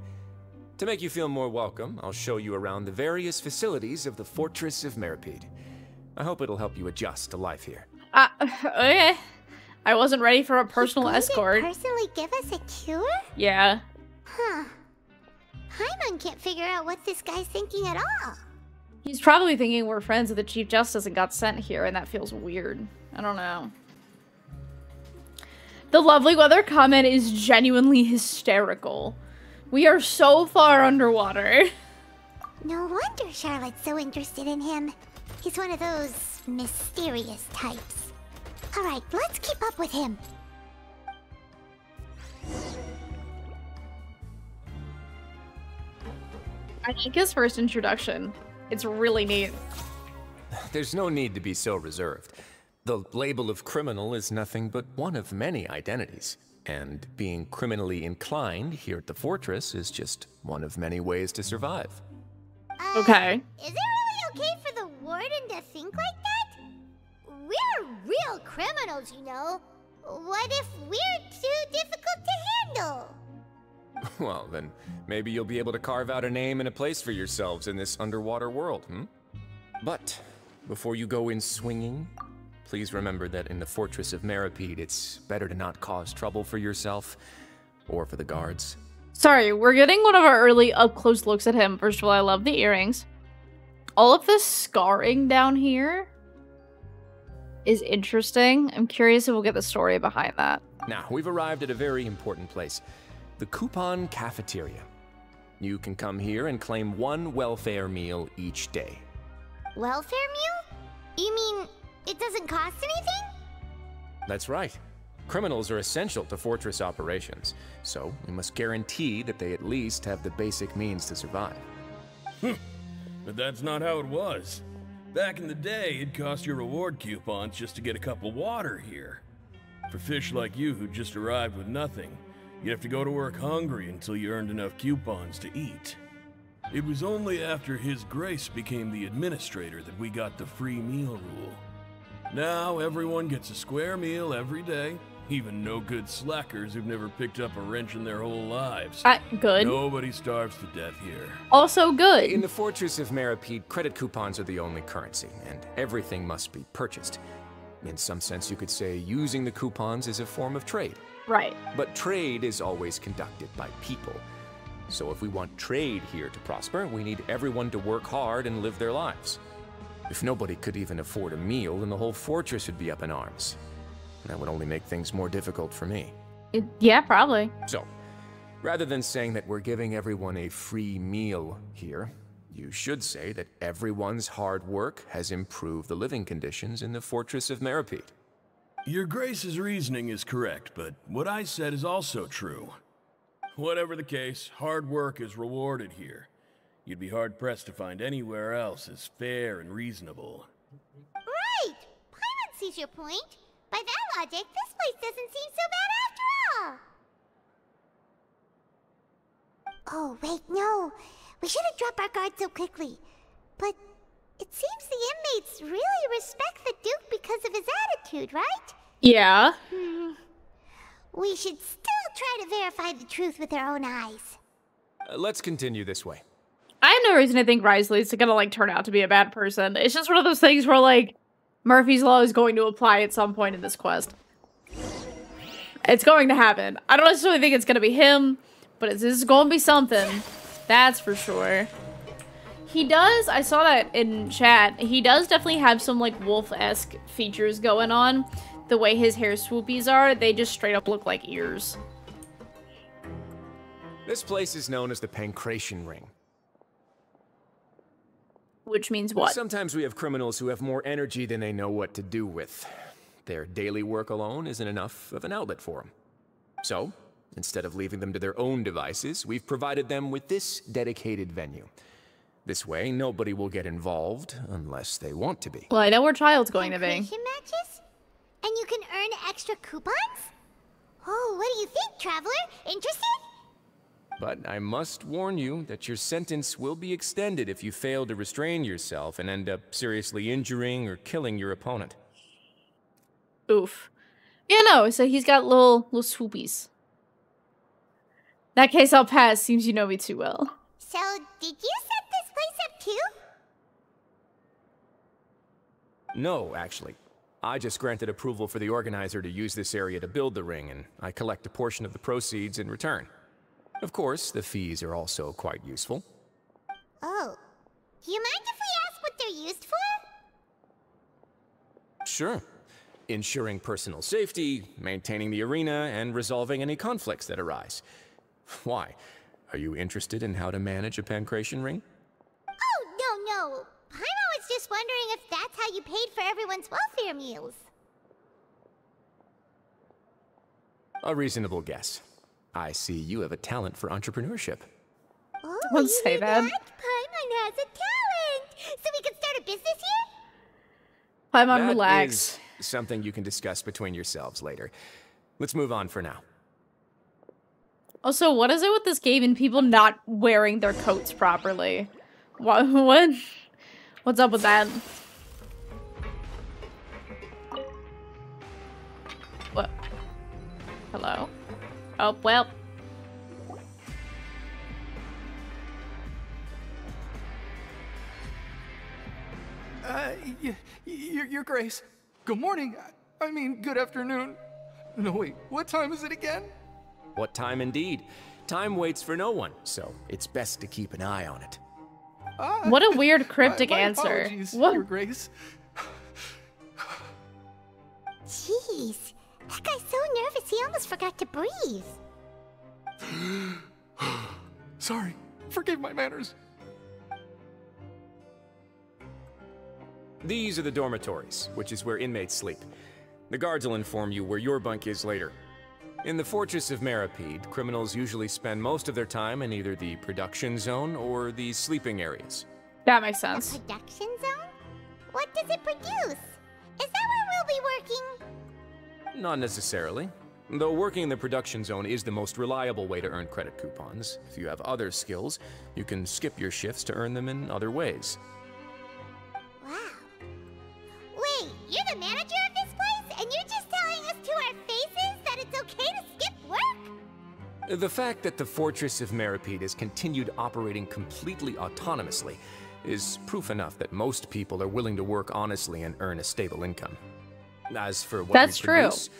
To make you feel more welcome, I'll show you around the various facilities of the Fortress of Meripede. I hope it'll help you adjust to life here. Okay. I wasn't ready for a personal escort. Personally give us a cure? Yeah. Huh. Paimon can't figure out what this guy's thinking at all. He's probably thinking we're friends with the Chief Justice and got sent here, and that feels weird. I don't know. The lovely weather comment is genuinely hysterical. We are so far underwater. No wonder Charlotte's so interested in him. He's one of those mysterious types. Alright, let's keep up with him. I like his first introduction. It's really neat. There's no need to be so reserved. The label of criminal is nothing but one of many identities. And being criminally inclined here at the Fortress is just one of many ways to survive. Okay. Is it really okay for the warden to think like that? We're real criminals, you know. What if we're too difficult to handle? Well, then maybe you'll be able to carve out a name and a place for yourselves in this underwater world, But before you go in swinging, please remember that in the Fortress of Meripede, it's better to not cause trouble for yourself or for the guards. Sorry, we're getting one of our early up-close looks at him. First of all, I love the earrings. All of this scarring down here is interesting. I'm curious if we'll get the story behind that. Now, we've arrived at a very important place. The Coupon Cafeteria. You can come here and claim one welfare meal each day. Welfare meal? You mean it doesn't cost anything? That's right. Criminals are essential to Fortress operations, so we must guarantee that they at least have the basic means to survive. But that's not how it was. Back in the day, it cost you reward coupons just to get a cup of water here. For fish like you who just arrived with nothing, you'd have to go to work hungry until you earned enough coupons to eat. It was only after His Grace became the administrator that we got the free meal rule. Now everyone gets a square meal every day, even no-good slackers who've never picked up a wrench in their whole lives. Good. Nobody starves to death here. Also good. In the Fortress of Meripede, credit coupons are the only currency, and everything must be purchased. In some sense, you could say using the coupons is a form of trade. Right. But trade is always conducted by people. So if we want trade here to prosper, we need everyone to work hard and live their lives. If nobody could even afford a meal, then the whole fortress would be up in arms. That would only make things more difficult for me. Yeah, probably. So, rather than saying that we're giving everyone a free meal here, you should say that everyone's hard work has improved the living conditions in the Fortress of Meripede. Your Grace's reasoning is correct, but what I said is also true. Whatever the case, hard work is rewarded here. You'd be hard-pressed to find anywhere else as fair and reasonable. Right! Paimon sees your point. By that logic, this place doesn't seem so bad after all. Oh, wait, no. We shouldn't drop our guard so quickly. But it seems the inmates really respect the Duke because of his attitude, right? Yeah. We should still try to verify the truth with our own eyes. Let's continue this way. I have no reason to think Risley's gonna, like, turn out to be a bad person. It's just one of those things where, like, Murphy's Law is going to apply at some point in this quest. It's going to happen. I don't necessarily think it's gonna be him, but this is going to be something. That's for sure. He does, I saw that in chat, he does definitely have some, like, wolf-esque features going on. The way his hair swoopies are, they just straight up look like ears. This place is known as the Pancration Ring. Which means what? Sometimes we have criminals who have more energy than they know what to do with. Their daily work alone isn't enough of an outlet for them. So, instead of leaving them to their own devices, we've provided them with this dedicated venue. This way, nobody will get involved unless they want to be. Well, I know where Child's going to be. Pancration matches? And you can earn extra coupons? Oh, what do you think, Traveler? Interested? But I must warn you that your sentence will be extended if you fail to restrain yourself and end up seriously injuring or killing your opponent. Oof. Yeah, no, so he's got little swoopies. That case I'll pass, seems you know me too well. So, did you set this place up too? No, actually. I just granted approval for the organizer to use this area to build the ring, and I collect a portion of the proceeds in return. Of course, the fees are also quite useful. Oh. Do you mind if we ask what they're used for? Sure. Ensuring personal safety, maintaining the arena, and resolving any conflicts that arise. Why? Are you interested in how to manage a pancration ring? Oh, no. Paimon was just wondering if that's how you paid for everyone's welfare meals. A reasonable guess. I see you have a talent for entrepreneurship. Oh, Don't say that. Paimon has a talent! So we could start a business here? Paimon, relax. That is something you can discuss between yourselves later. Let's move on for now. Also, what is it with this game and people not wearing their coats properly? What? What's up with that? What? Hello? Oh, well. Your Grace. Good morning. I mean, good afternoon. No, wait, what time is it again? What time indeed? Time waits for no one, so it's best to keep an eye on it. What a weird cryptic my answer. Apologies, What? Your Grace. Jeez. That guy's so nervous he almost forgot to breathe. Sorry. Forgive my manners. These are the dormitories, which is where inmates sleep. The guards will inform you where your bunk is later. In the Fortress of Meripede, criminals usually spend most of their time in either the production zone or the sleeping areas. That makes sense. The production zone? What does it produce? Is that where we'll be working? Not necessarily. Though working in the production zone is the most reliable way to earn credit coupons. If you have other skills, you can skip your shifts to earn them in other ways. Wow. Wait, you're the manager of this place, and you're just telling us to our faces that it's okay to skip work? The fact that the Fortress of Meripede has continued operating completely autonomously is proof enough that most people are willing to work honestly and earn a stable income. As for what That's we produce,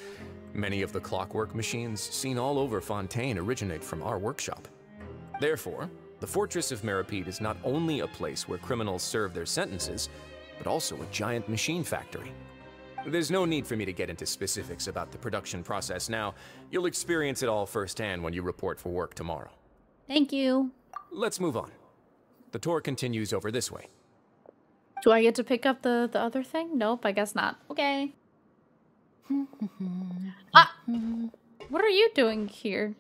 many of the clockwork machines seen all over Fontaine originate from our workshop. Therefore, the Fortress of Meripede is not only a place where criminals serve their sentences, but also a giant machine factory. There's no need for me to get into specifics about the production process now. You'll experience it all firsthand when you report for work tomorrow. Thank you. Let's move on. The tour continues over this way. Do I get to pick up the other thing? Nope, I guess not. Okay. What are you doing here?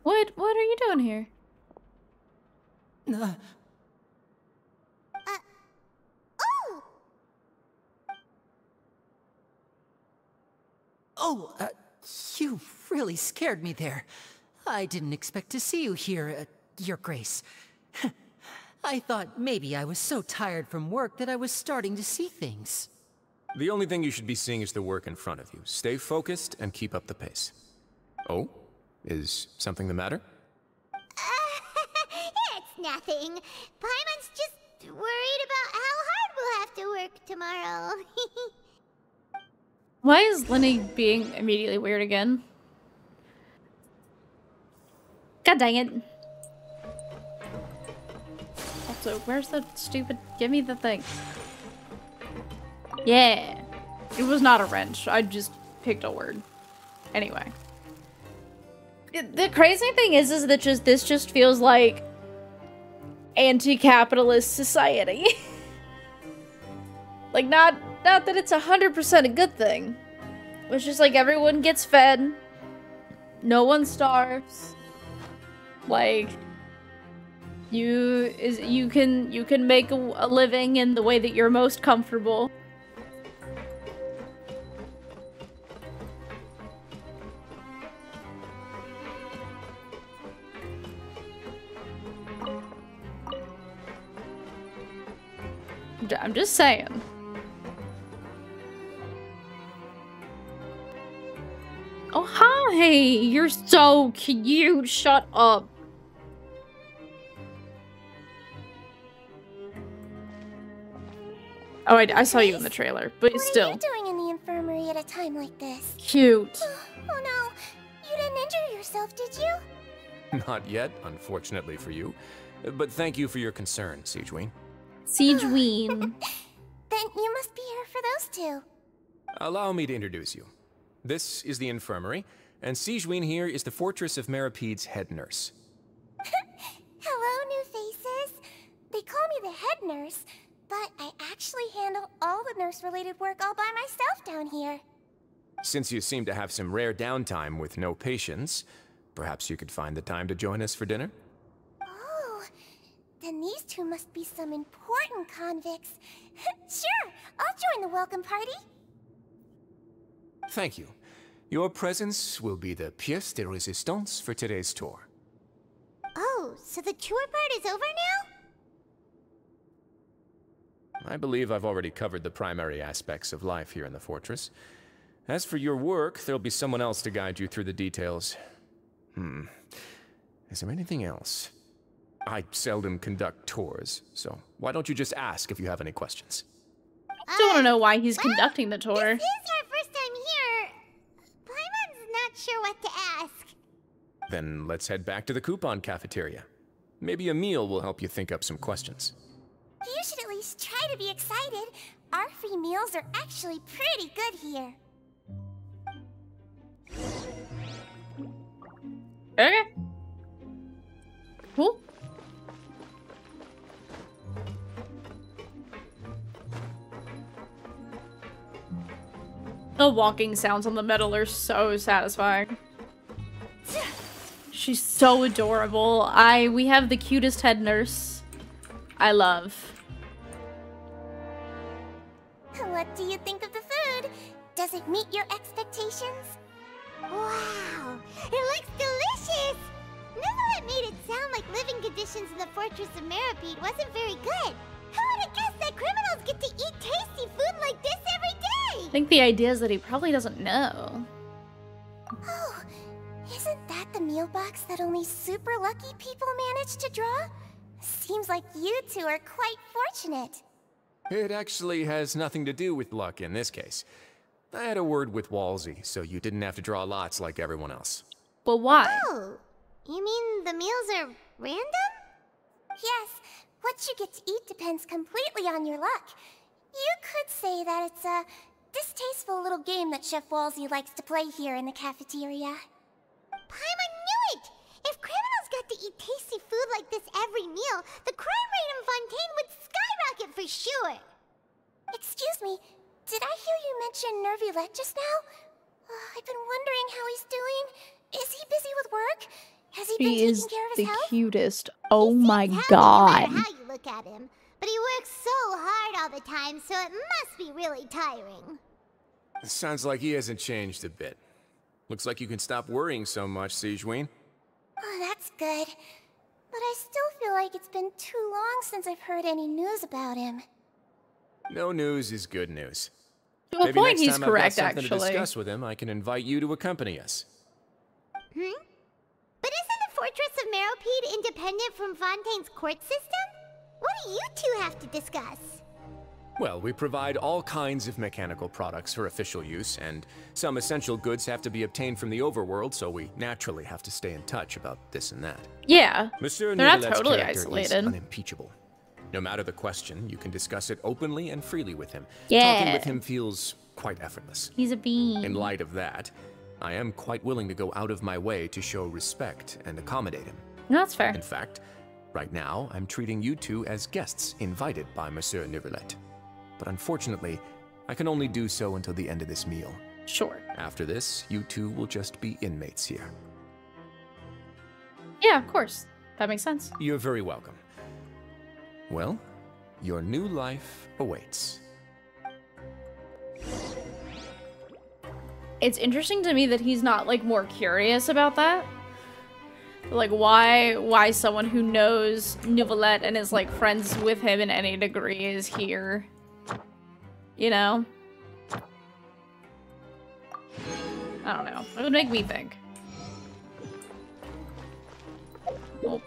What are you doing here? You really scared me there. I didn't expect to see you here, Your Grace. I thought maybe I was so tired from work that I was starting to see things. The only thing you should be seeing is the work in front of you. Stay focused and keep up the pace. Oh? Is something the matter? It's nothing. Paimon's just worried about how hard we'll have to work tomorrow. Why is Lenny being immediately weird again? God dang it. Also, where's the stupid... Give me the thing. Yeah. It was not a wrench. I just picked a word. Anyway. The crazy thing is that this just feels like anti-capitalist society. Like, not that it's 100% a good thing. It's just like everyone gets fed. No one starves. Like, you can make a living in the way that you're most comfortable. I'm just saying. Oh, hi! You're so cute! Shut up. Oh, I saw you in the trailer, but still. What are you doing in the infirmary at a time like this? Cute. Oh no, you didn't injure yourself, did you? Not yet, unfortunately for you. But thank you for your concern, Siegeween. Siegeween. Then you must be here for those two. Allow me to introduce you. This is the infirmary, and Siegeween here is the Fortress of Merapede's head nurse. Hello, new faces. They call me the head nurse, but I actually handle all the nurse-related work all by myself down here. Since you seem to have some rare downtime with no patients, perhaps you could find the time to join us for dinner? Oh, then these two must be some important convicts. Sure, I'll join the welcome party. Thank you. Your presence will be the pièce de résistance for today's tour. Oh, so the tour part is over now? I believe I've already covered the primary aspects of life here in the fortress. As for your work, there'll be someone else to guide you through the details. Is there anything else? I seldom conduct tours, so why don't you just ask if you have any questions? I still want to know why he's conducting the tour. This is our first time here. Paimon's not sure what to ask. Then let's head back to the coupon cafeteria. Maybe a meal will help you think up some questions. You should at least try to be excited. Our free meals are actually pretty good here. Okay. Cool. The walking sounds on the metal are so satisfying. She's so adorable. We have the cutest head nurse. I love. What do you think of the food? Does it meet your expectations? Wow, it looks delicious! Neverlet made it sound like living conditions in the Fortress of Meripede wasn't very good. Who would have guessed that criminals get to eat tasty food like this every day? I think the idea is that he probably doesn't know. Oh, isn't that the meal box that only super lucky people manage to draw? Seems like you two are quite fortunate. It actually has nothing to do with luck in this case. I had a word with Walsey, so you didn't have to draw lots like everyone else. But why? Oh, you mean the meals are random? Yes, what you get to eat depends completely on your luck. You could say that it's a distasteful little game that Chef Walsey likes to play here in the cafeteria. Paimon knew it! If criminals got to eat tasty food like this every meal, the crime rate in Fontaine would skyrocket for sure. Excuse me, did I hear you mention Nervulette just now? I've been wondering how he's doing. Is he busy with work? Has he been taking care of his health? She is the cutest. Oh my god. No matter how you look at him, but he works so hard all the time, so it must be really tiring. It sounds like he hasn't changed a bit. Looks like you can stop worrying so much, Sigewinne. Oh, that's good. But I still feel like it's been too long since I've heard any news about him. No news is good news. To a Maybe point, next he's time correct, I've got something actually. to discuss with him, I can invite you to accompany us. But isn't the Fortress of Meropide independent from Fontaine's court system? What do you two have to discuss? Well, we provide all kinds of mechanical products for official use, and some essential goods have to be obtained from the overworld, so we naturally have to stay in touch about this and that. Yeah, Monsieur they're not Nouvelette's totally character isolated. is unimpeachable. No matter the question, you can discuss it openly and freely with him. Yeah. Talking with him feels quite effortless. He's a bean. In light of that, I am quite willing to go out of my way to show respect and accommodate him. No, that's fair. In fact, right now, I'm treating you two as guests invited by Monsieur Nouvelette. But unfortunately, I can only do so until the end of this meal. Sure. After this, you two will just be inmates here. Yeah, of course. That makes sense. You're very welcome. Well, your new life awaits. It's interesting to me that he's not, like, more curious about that. Like, why someone who knows Nouvelette and is, like, friends with him in any degree is here. You know? I don't know. It would make me think. Oh.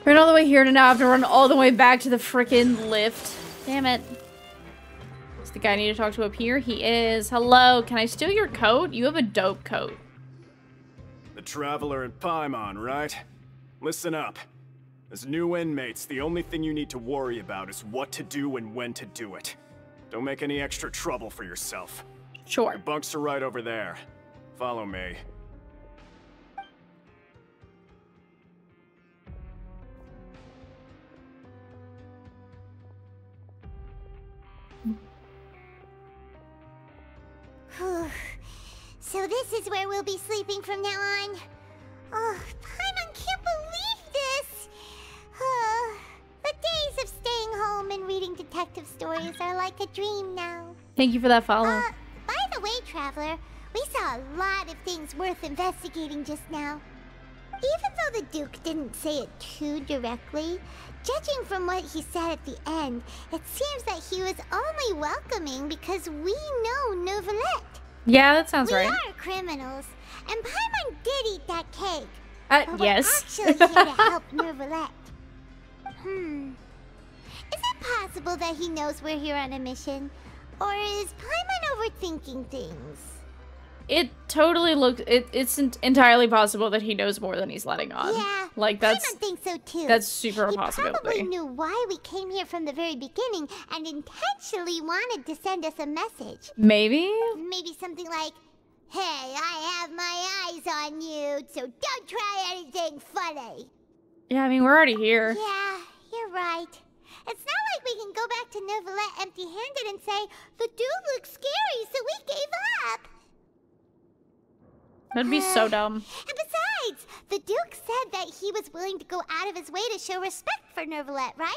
Ran all the way here to now have to run all the way back to the frickin' lift. Damn it. Is the guy I need to talk to up here? He is. Hello, can I steal your coat? You have a dope coat. The Traveler and Paimon, right? Listen up. As new inmates, the only thing you need to worry about is what to do and when to do it. Don't make any extra trouble for yourself. Sure. Your bunks are right over there. Follow me. So this is where we'll be sleeping from now on. Oh, Paimon can't believe this! The days of staying home and reading detective stories are like a dream now. Thank you for that follow. By the way, Traveler, we saw a lot of things worth investigating just now. Even though the Duke didn't say it too directly, judging from what he said at the end, it seems that he was only welcoming because we know Nouvelette. Yeah, that sounds right. We are criminals, and Paimon did eat that cake. But yes. we're actually here to help Nouvelette. Is it possible that he knows we're here on a mission? Or is Paimon overthinking things? It totally looks... It's entirely possible that he knows more than he's letting on. Yeah, like, that's... Paimon thinks so too. That's super a He possibility. probably knew why we came here from the very beginning and intentionally wanted to send us a message. Maybe? Maybe something like, hey, I have my eyes on you, so don't try anything funny. Yeah, I mean, we're already here. Yeah, you're right. It's not like we can go back to Nouvelette empty-handed and say, the dude looks scary, so we gave up. That'd be so dumb. And besides, the Duke said that he was willing to go out of his way to show respect for Nouvelette, right?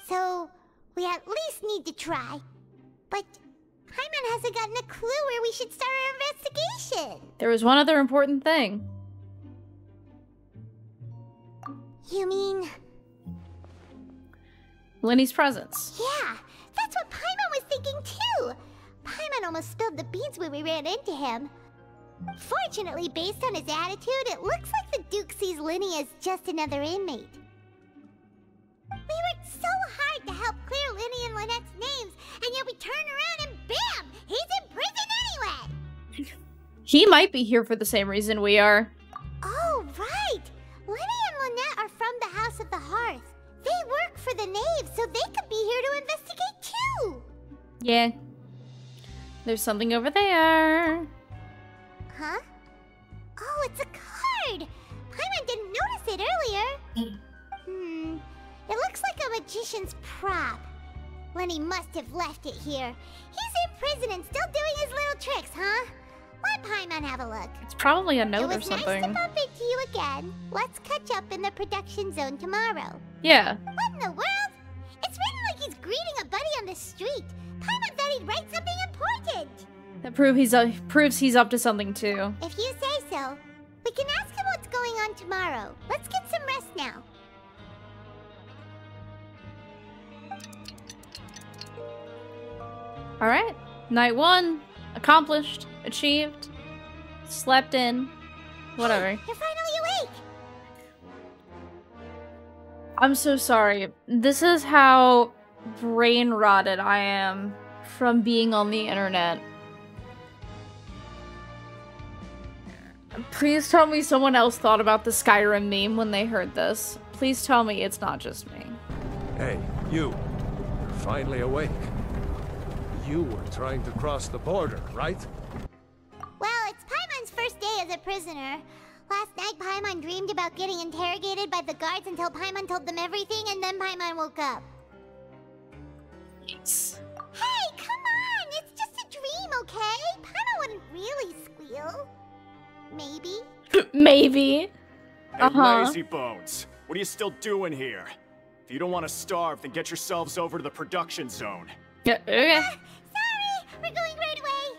So, we at least need to try. But Paimon hasn't gotten a clue where we should start our investigation. There was one other important thing. You mean... Lenny's presence. Yeah, that's what Paimon was thinking too. Paimon almost spilled the beans when we ran into him. Fortunately, based on his attitude, it looks like the Duke sees Lenny as just another inmate. We worked so hard to help clear Lenny and Lynette's names, and yet we turn around and bam! He's in prison anyway! He might be here for the same reason we are. Oh, right! Lenny and Lynette are from the House of the Hearth. They work for the Knave, so they could be here to investigate too! Yeah. There's something over there. Huh? it's a card! Paimon didn't notice it earlier. It looks like a magician's prop. Lenny must have left it here. He's in prison and still doing his little tricks, huh? Let Paimon have a look. It's probably a note or something. It was nice to bump into you again. Let's catch up in the production zone tomorrow. Yeah. What in the world? It's written like he's greeting a buddy on the street. Paimon thought he'd write something important. That proves he's up to something too. If you say so. We can ask him what's going on tomorrow. Let's get some rest now. Alright. Night 1. Accomplished. Achieved. Slept in. Whatever. You're finally awake! I'm so sorry. This is how brain rotted I am from being on the internet. Please tell me someone else thought about the Skyrim meme when they heard this. Please tell me it's not just me. Hey, you. You're finally awake. You were trying to cross the border, right? Well, it's Paimon's first day as a prisoner. Last night, Paimon dreamed about getting interrogated by the guards until Paimon told them everything, and then Paimon woke up. Yes. Hey, come on! It's just a dream, okay? Paimon wouldn't really squeal. Maybe. Maybe. Hey, lazy bones. What are you still doing here? If you don't want to starve, then get yourselves over to the production zone. Yeah, okay. Sorry! We're going right away!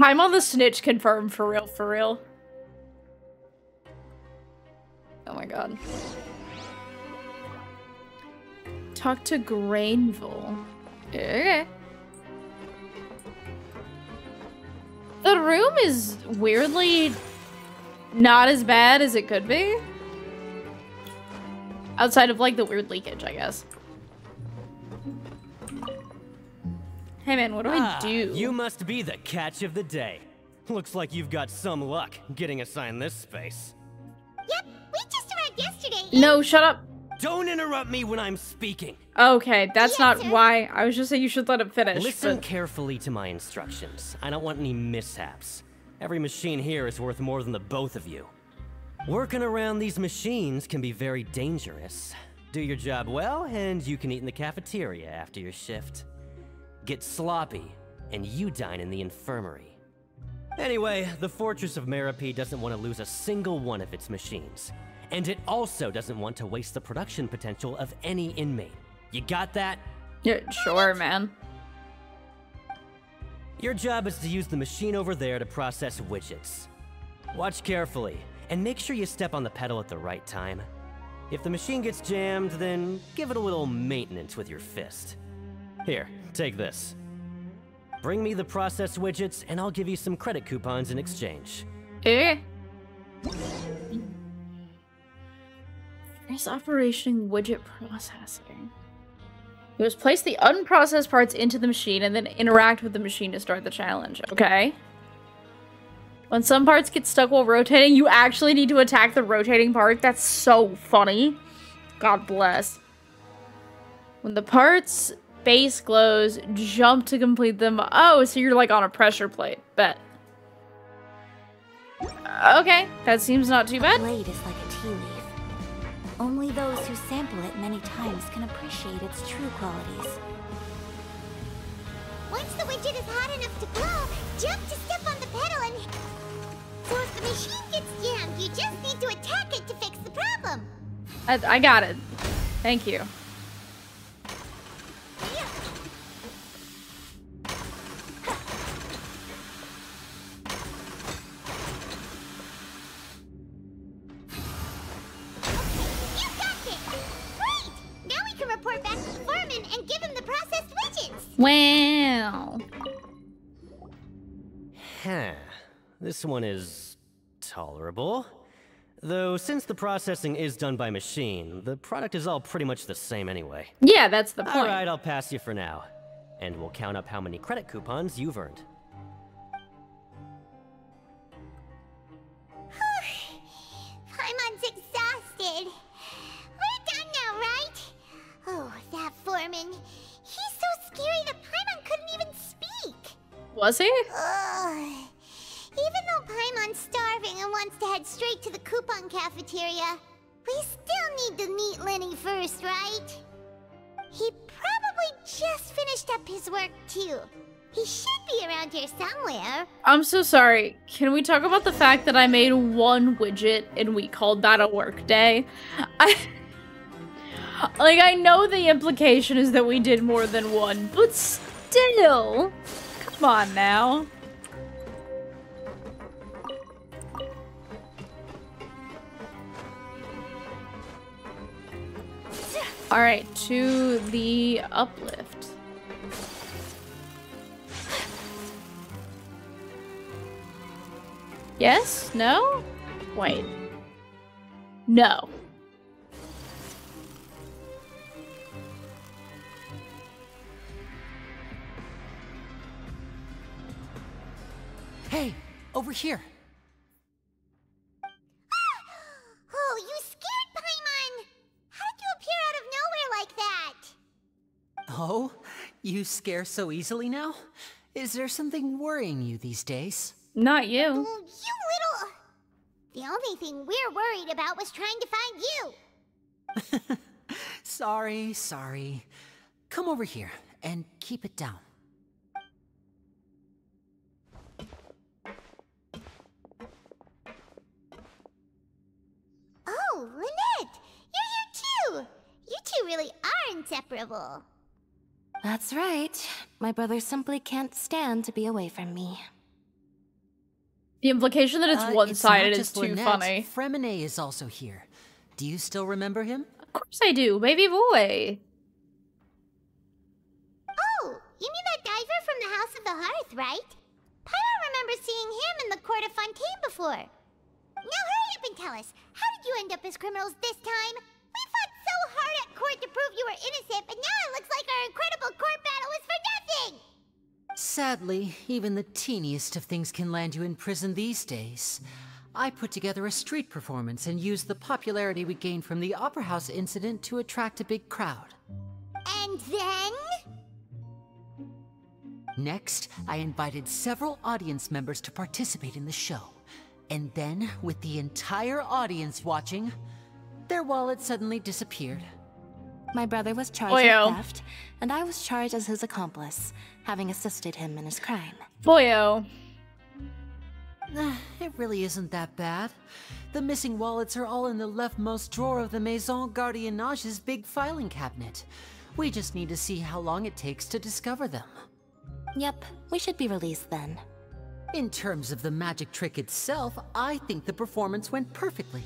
I'm on the snitch confirmed, for real, for real. Oh my god. Talk to Grainville. Okay. The room is weirdly not as bad as it could be. Outside of like the weird leakage, I guess. Hey man, what do I do? You must be the catch of the day. Looks like you've got some luck getting assigned this space. Yep, we just arrived yesterday. No, shut up. Don't interrupt me when I'm speaking. Okay, that's not why. I was just saying you should let him finish. Listen carefully to my instructions. I don't want any mishaps. Every machine here is worth more than the both of you. Working around these machines can be very dangerous. Do your job well, and you can eat in the cafeteria after your shift. Get sloppy, and you dine in the infirmary. Anyway, the Fortress of Meripede doesn't want to lose a single one of its machines. And it also doesn't want to waste the production potential of any inmate. You got that? Yeah, sure, man. Your job is to use the machine over there to process widgets. Watch carefully, and make sure you step on the pedal at the right time. If the machine gets jammed, then give it a little maintenance with your fist. Here, take this. Bring me the process widgets, and I'll give you some credit coupons in exchange. There's Operation Widget Processing. You must place the unprocessed parts into the machine and then interact with the machine to start the challenge. Okay. When some parts get stuck while rotating, you actually need to attack the rotating part. That's so funny. God bless. When the part's base glows, jump to complete them. Oh, so you're like on a pressure plate. Bet. Okay, that seems not too bad. Blade is like a tea leaf. Only those who sample it many times can appreciate its true qualities. Once the widget is hot enough to glow, jump to step on the pedal and... So if the machine gets jammed, you just need to attack it to fix the problem. I got it. Thank you. Report back to the foreman and give him the processed widgets. Wow. Huh. This one is tolerable. Though since the processing is done by machine, the product is all pretty much the same anyway. Yeah, that's the point. Alright, I'll pass you for now. And we'll count up how many credit coupons you've earned. Paimon's exhausted. We're done now, right? Oh, that foreman. He's so scary that Paimon couldn't even speak. Was he? Even though Paimon to the coupon cafeteria. We still need to meet Lenny first, right? He probably just finished up his work, too. He should be around here somewhere. I'm so sorry. Can we talk about the fact that I made one widget and we called that a work day? I know the implication is that we did more than one, but still. Come on now. Alright, to the uplift. Yes? No? Wait. No. Hey, over here. Oh, you scared Paimon! How did you appear out of nowhere like that? Oh, you scare so easily now? Is there something worrying you these days? Not you. You little... The only thing we're worried about was trying to find you. Sorry. Come over here and keep it down. Oh, Lynette! You're here too! You two really are inseparable. That's right. My brother simply can't stand to be away from me. The implication that it's one-sided is too funny. Fremine is also here. Do you still remember him? Of course I do, baby boy. Oh, you mean that diver from the House of the Hearth, right? Pyro remembers seeing him in the court of Fontaine before. Now hurry up and tell us, how did you end up as criminals this time? We fought so hard at court to prove you were innocent, but now it looks like our incredible court battle was for nothing! Sadly, even the teeniest of things can land you in prison these days. I put together a street performance and used the popularity we gained from the Opera House incident to attract a big crowd. And then? Next, I invited several audience members to participate in the show. And then, with the entire audience watching, their wallet suddenly disappeared. My brother was charged with theft, and I was charged as his accomplice, having assisted him in his crime. Boyo. It really isn't that bad. The missing wallets are all in the leftmost drawer of the Maison Gardiennage's big filing cabinet. We just need to see how long it takes to discover them. Yep, we should be released then. In terms of the magic trick itself, I think the performance went perfectly.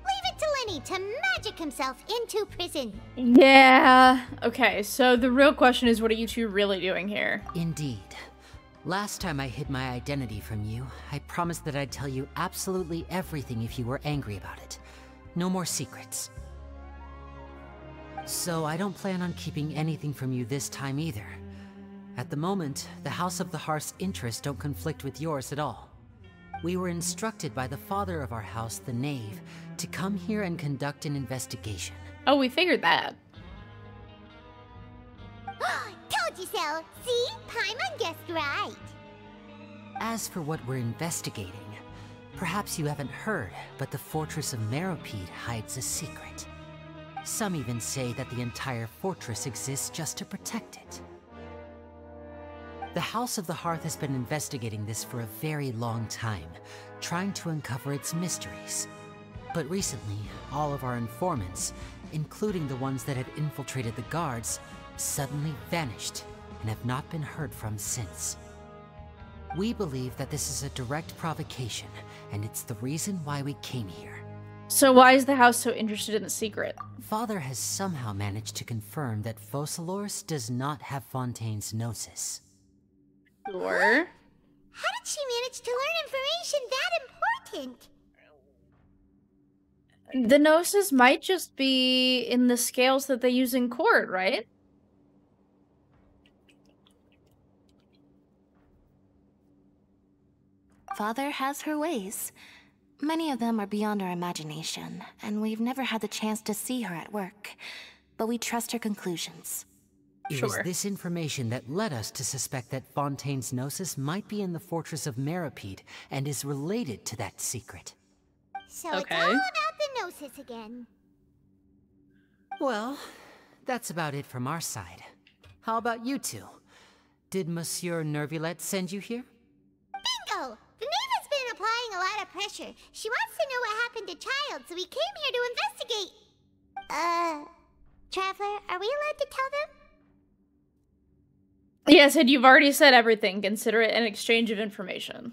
Leave it to Lenny to magic himself into prison. Yeah. Okay, so the real question is, what are you two really doing here? Indeed. Last time I hid my identity from you, I promised that I'd tell you absolutely everything if you were angry about it. No more secrets. So I don't plan on keeping anything from you this time either. At the moment, the House of the Hearth's interests don't conflict with yours at all. We were instructed by the father of our house, the Knave, to come here and conduct an investigation. Oh, we figured that. Told you so! See? Paimon guessed right. As for what we're investigating, perhaps you haven't heard, but the fortress of Meropide hides a secret. Some even say that the entire fortress exists just to protect it. The House of the Hearth has been investigating this for a very long time, trying to uncover its mysteries. But recently, all of our informants, including the ones that had infiltrated the guards, suddenly vanished and have not been heard from since. We believe that this is a direct provocation, and it's the reason why we came here. So why is the house so interested in the secret? Father has somehow managed to confirm that Focalors does not have Fontaine's gnosis. Sure. How did she manage to learn information that important? The gnosis might just be in the scales that they use in court, right? Father has her ways. Many of them are beyond our imagination, and we've never had the chance to see her at work. But we trust her conclusions. It was this information that led us to suspect that Fontaine's gnosis might be in the fortress of Meropide and is related to that secret. So it's all about the Gnosis again. Well, that's about it from our side. How about you two? Did Monsieur Nervulette send you here? Bingo! The Knave has been applying a lot of pressure. She wants to know what happened to Child, so we came here to investigate. Traveler, are we allowed to tell them? Yes, and you've already said everything. Consider it an exchange of information.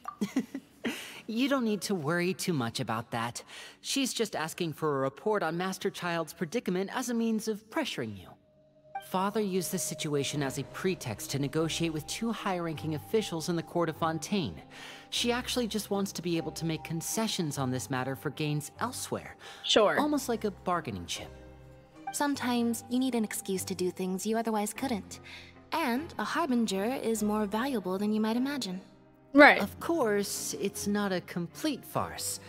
You don't need to worry too much about that. She's just asking for a report on Master Child's predicament as a means of pressuring you. Father used this situation as a pretext to negotiate with two high-ranking officials in the court of Fontaine. She actually just wants to be able to make concessions on this matter for gains elsewhere. Sure. Almost like a bargaining chip. Sometimes you need an excuse to do things you otherwise couldn't. And a harbinger is more valuable than you might imagine. Right. Of course, it's not a complete farce.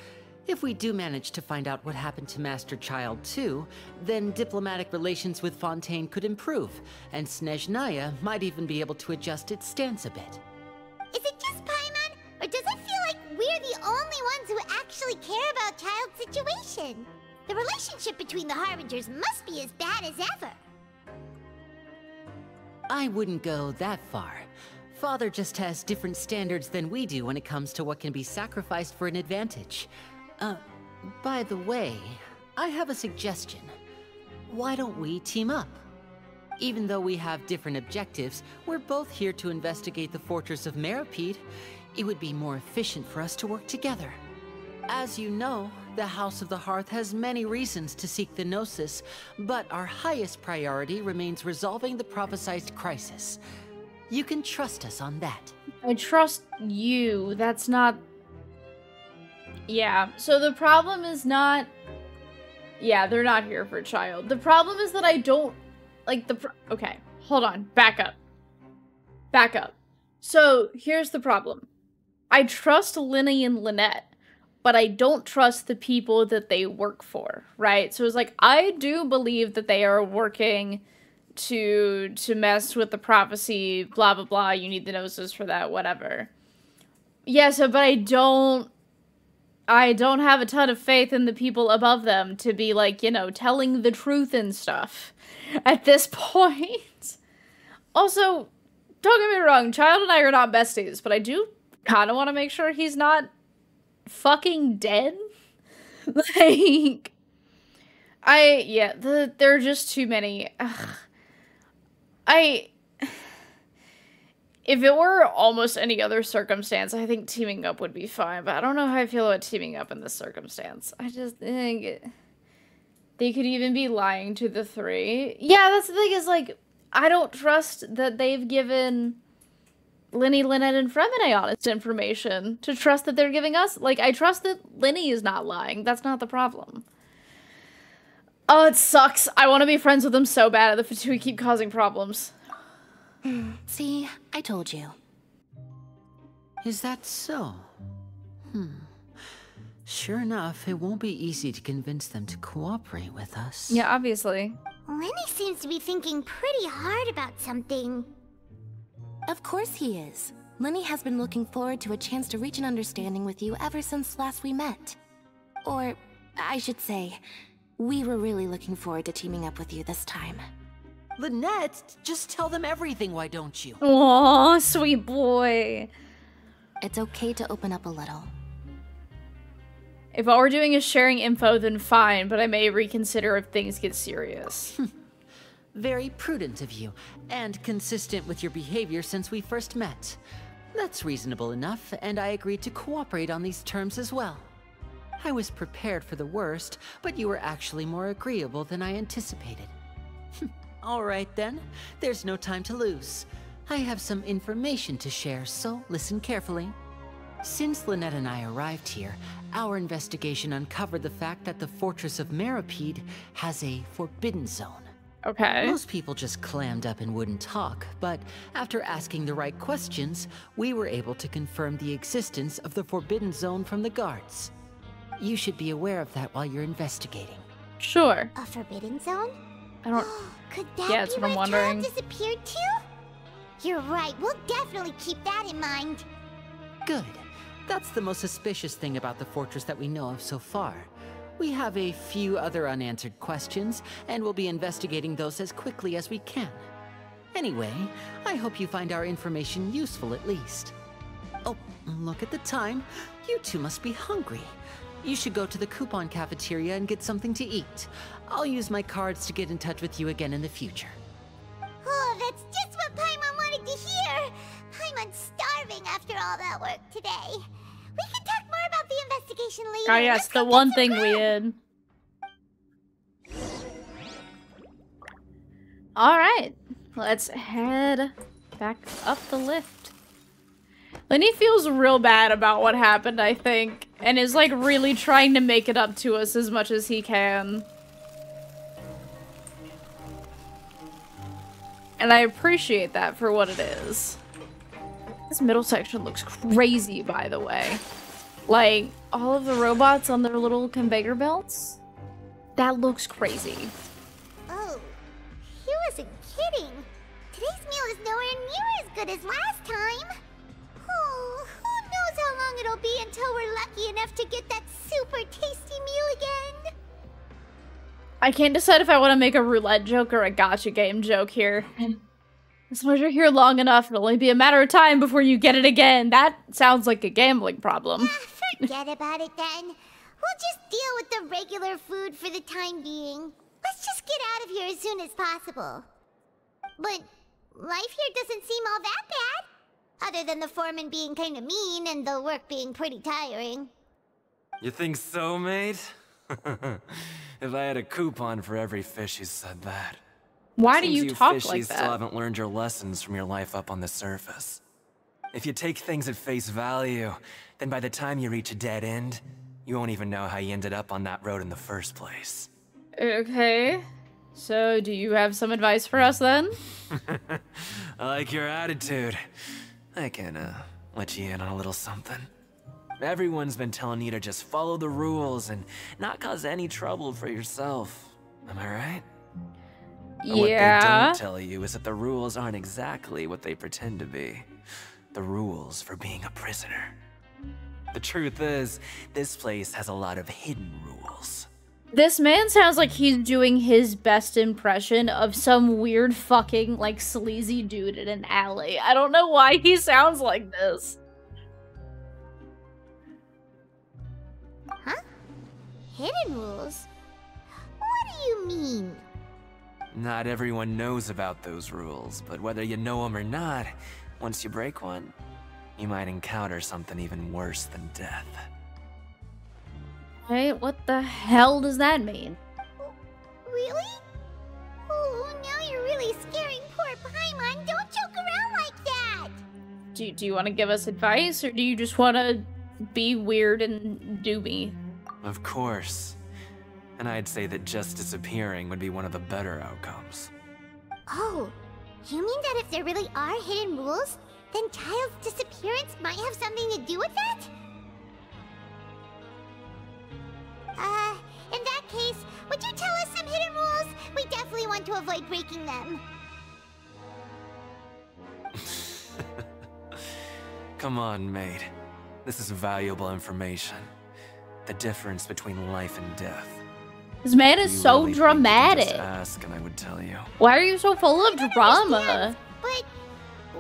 If we do manage to find out what happened to Master Child too, then diplomatic relations with Fontaine could improve, and Snezhnaya might even be able to adjust its stance a bit. Is it just Paimon, or does it feel like we're the only ones who actually care about Child's situation? The relationship between the Harbingers must be as bad as ever. I wouldn't go that far. Father just has different standards than we do when it comes to what can be sacrificed for an advantage. By the way, I have a suggestion. Why don't we team up? Even though we have different objectives, we're both here to investigate the Fortress of Meripede. It would be more efficient for us to work together. As you know, the House of the Hearth has many reasons to seek the Gnosis, but our highest priority remains resolving the prophesized crisis. You can trust us on that. I trust you. That's not... Yeah, so the problem is not... Yeah, they're not here for Child. The problem is that I don't... Like, okay, hold on. Back up. Back up. So, here's the problem. I trust Linny and Lynette, but I don't trust the people that they work for, right? So it's like, I do believe that they are working to mess with the prophecy, blah, blah, blah. You need the Gnosis for that, whatever. Yeah, so, but I don't have a ton of faith in the people above them to be, like, you know, telling the truth and stuff at this point. Also, don't get me wrong, Child and I are not besties, but I do kind of want to make sure he's not fucking dead. Like, there are just too many. If it were almost any other circumstance, I think teaming up would be fine, but I don't know how I feel about teaming up in this circumstance. I just think they could even be lying to the three. Yeah, that's the thing is, like, I don't trust that they've given Linny, Lynette, and Fremine honest information to trust that they're giving us. Like, I trust that Linny is not lying. That's not the problem. Oh, it sucks. I want to be friends with them so bad. The Fatui keep causing problems. See, I told you. Is that so? Sure enough, it won't be easy to convince them to cooperate with us. Yeah, obviously. Linny seems to be thinking pretty hard about something. Of course he is. Linny has been looking forward to a chance to reach an understanding with you ever since last we met. Or, I should say, we were really looking forward to teaming up with you this time. Lynette, just tell them everything, why don't you? Aw, sweet boy. It's okay to open up a little. If all we're doing is sharing info, then fine, but I may reconsider if things get serious. Very prudent of you, and consistent with your behavior since we first met. That's reasonable enough, and I agreed to cooperate on these terms as well. I was prepared for the worst, but you were actually more agreeable than I anticipated. All right then, there's no time to lose. I have some information to share, so listen carefully. Since Lynette and I arrived here, our investigation uncovered the fact that the Fortress of Meripede has a forbidden zone. Okay. Most people just clammed up and wouldn't talk, but after asking the right questions, we were able to confirm the existence of the forbidden zone from the guards. You should be aware of that while you're investigating. Sure. A forbidden zone? I don't... Could that yeah, that's be what I'm why wondering. Child disappeared too? You're right, we'll definitely keep that in mind. Good. That's the most suspicious thing about the fortress that we know of so far. We have a few other unanswered questions, and we'll be investigating those as quickly as we can. Anyway, I hope you find our information useful at least. Oh, look at the time. You two must be hungry. You should go to the coupon cafeteria and get something to eat. I'll use my cards to get in touch with you again in the future. Oh, that's just what Paimon wanted to hear! Paimon's starving after all that work today. We can talk more about the investigation later. Oh yes, the one thing we did. Alright, let's head back up the lift. Lenny feels real bad about what happened, I think, and is like really trying to make it up to us as much as he can. And I appreciate that for what it is. This middle section looks crazy, by the way. Like, all of the robots on their little conveyor belts? That looks crazy. Oh, he wasn't kidding. Today's meal is nowhere near as good as last time. Oh, who knows how long it'll be until we're lucky enough to get that super tasty meal again. I can't decide if I want to make a roulette joke or a gacha game joke here. As long as you're here long enough, it'll only be a matter of time before you get it again. That sounds like a gambling problem. Forget about it then. We'll just deal with the regular food for the time being. Let's just get out of here as soon as possible. But life here doesn't seem all that bad. Other than the foreman being kind of mean and the work being pretty tiring. You think so, mate? If I had a coupon for every fish who said that. Why do Seems you talk fishies like still that? haven't learned your lessons from your life up on the surface. If you take things at face value, then by the time you reach a dead end, you won't even know how you ended up on that road in the first place. Okay. So, do you have some advice for us then? I like your attitude. I can, let you in on a little something. Everyone's been telling you to just follow the rules and not cause any trouble for yourself. Am I right? But what they don't tell you is that the rules aren't exactly what they pretend to be. The rules for being a prisoner. The truth is, this place has a lot of hidden rules. This man sounds like he's doing his best impression of some weird fucking, like, sleazy dude in an alley. I don't know why he sounds like this. Huh? Hidden rules? What do you mean? Not everyone knows about those rules, but whether you know them or not, once you break one, you might encounter something even worse than death. Wait, what the hell does that mean? Really? Oh, now you're really scaring poor Paimon. Don't joke around like that! Do you want to give us advice, or do you just want to be weird and do me? Of course. And I'd say that just disappearing would be one of the better outcomes. Oh, you mean that if there really are hidden rules, then Child's disappearance might have something to do with that? In that case, would you tell us some hidden rules? We definitely want to avoid breaking them. Come on, mate. This is valuable information. The difference between life and death. This man is so really dramatic. Just ask and I would tell you. Why are you so full of drama? But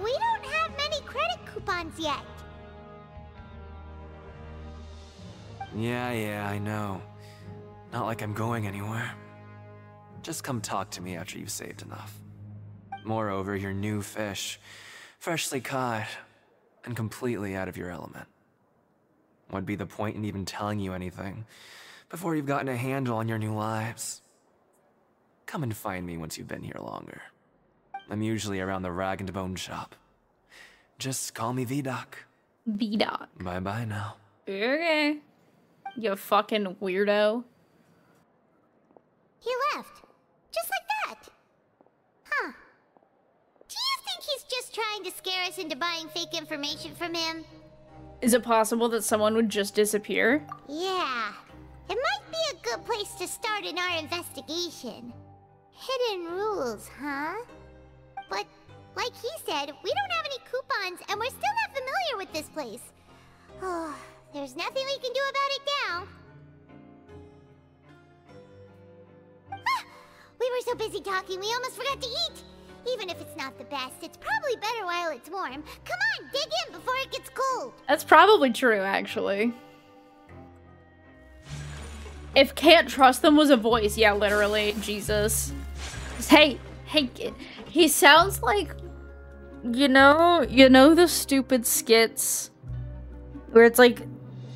we don't have many credit coupons yet. Yeah, I know. Not like I'm going anywhere. Just come talk to me after you've saved enough. Moreover, you're new fish, freshly caught, and completely out of your element. What'd be the point in even telling you anything before you've gotten a handle on your new lives? Come and find me once you've been here longer. I'm usually around the rag and bone shop. Just call me V-Doc. V-Doc. Bye-bye now. Okay. You fucking weirdo. He left. Just like that. Huh. Do you think he's just trying to scare us into buying fake information from him? Is it possible that someone would just disappear? Yeah. It might be a good place to start in our investigation. Hidden rules, huh? But, like he said, we don't have any coupons and we're still not familiar with this place. Oh, there's nothing we can do about it now. Ah, we were so busy talking, we almost forgot to eat. Even if it's not the best, it's probably better while it's warm. Come on, dig in before it gets cold. That's probably true, actually. If can't trust them was a voice, yeah, literally, Jesus. Hey, he sounds like, you know the stupid skits where it's like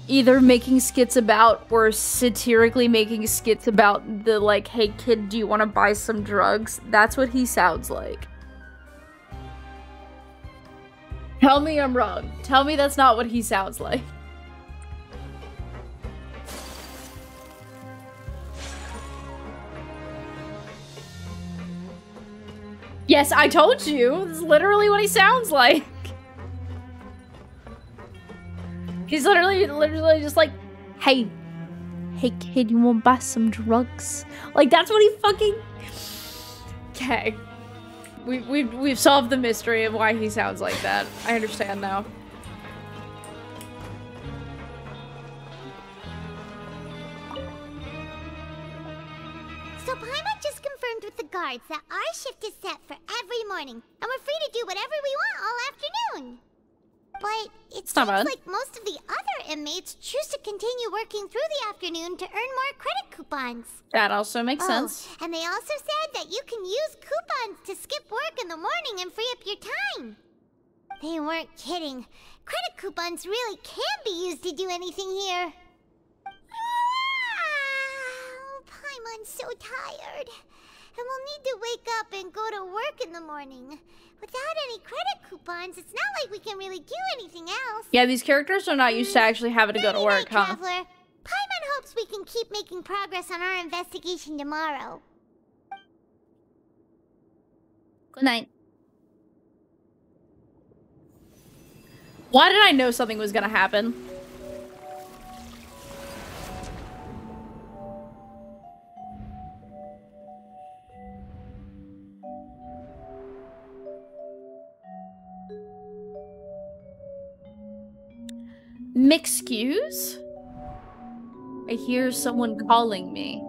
either making skits about or satirically making skits about the like, hey kid, do you want to buy some drugs? That's what he sounds like. Tell me I'm wrong. Tell me that's not what he sounds like. Yes, I told you. This is literally what he sounds like. He's literally just like, hey kid, you wanna buy some drugs? Like, that's what he fucking... Okay. We've solved the mystery of why he sounds like that. I understand now. So Paimon just confirmed with the guards that our shift is set for every morning, and we're free to do whatever we want all afternoon. But it seems like most of the other inmates choose to continue working through the afternoon to earn more credit coupons. That also makes sense. And they also said that you can use coupons to skip work in the morning and free up your time. They weren't kidding. Credit coupons really can be used to do anything here. Paimon's so tired. And we'll need to wake up and go to work in the morning. Without any credit coupons, it's not like we can really do anything else. Yeah, these characters are not used to actually having to go to work, huh? Traveler. Paimon hopes we can keep making progress on our investigation tomorrow. Good night. Why did I know something was gonna happen? M'excuse? I hear someone calling me.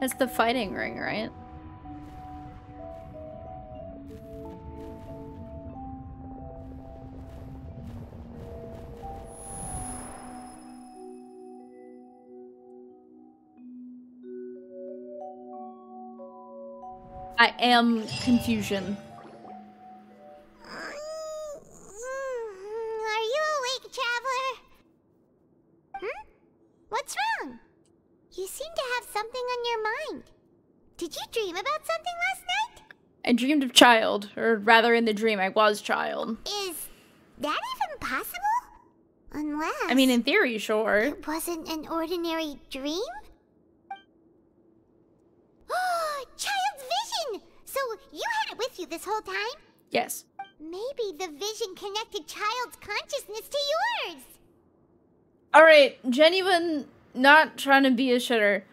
That's the fighting ring, right? I am confusion. Are you awake, Traveler? What's wrong? You seem to have something on your mind. Did you dream about something last night? I dreamed of child, or rather in the dream I was child. Is that even possible? Unless... I mean, in theory, sure. It wasn't an ordinary dream? Oh, child's vision! So you had it with you this whole time? Yes. Maybe the vision connected child's consciousness to yours. Alright, genuine... Not trying to be a shitter.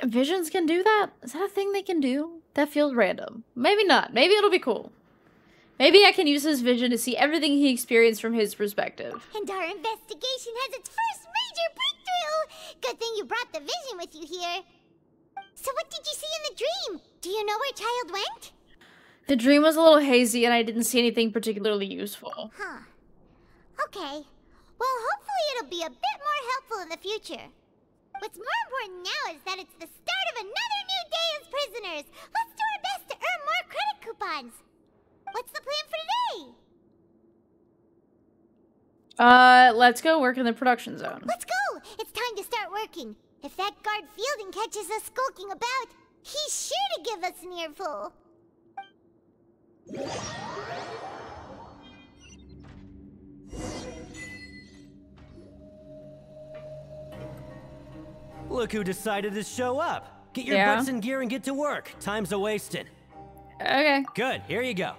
Visions can do that? Is that a thing they can do? That feels random. Maybe not. Maybe it'll be cool. Maybe I can use his vision to see everything he experienced from his perspective. And our investigation has its first major breakthrough! Good thing you brought the vision with you here. So what did you see in the dream? Do you know where child went? The dream was a little hazy and I didn't see anything particularly useful. Huh. Okay. Well, hopefully it'll be a bit more helpful in the future. What's more important now is that it's the start of another new day as prisoners. Let's do our best to earn more credit coupons. What's the plan for today? Let's go work in the production zone. Let's go! It's time to start working. If that guard Fielding catches us skulking about, he's sure to give us an earful. Look who decided to show up. Get your butts in gear and get to work. Time's a-wasting. Okay. Good, here you go.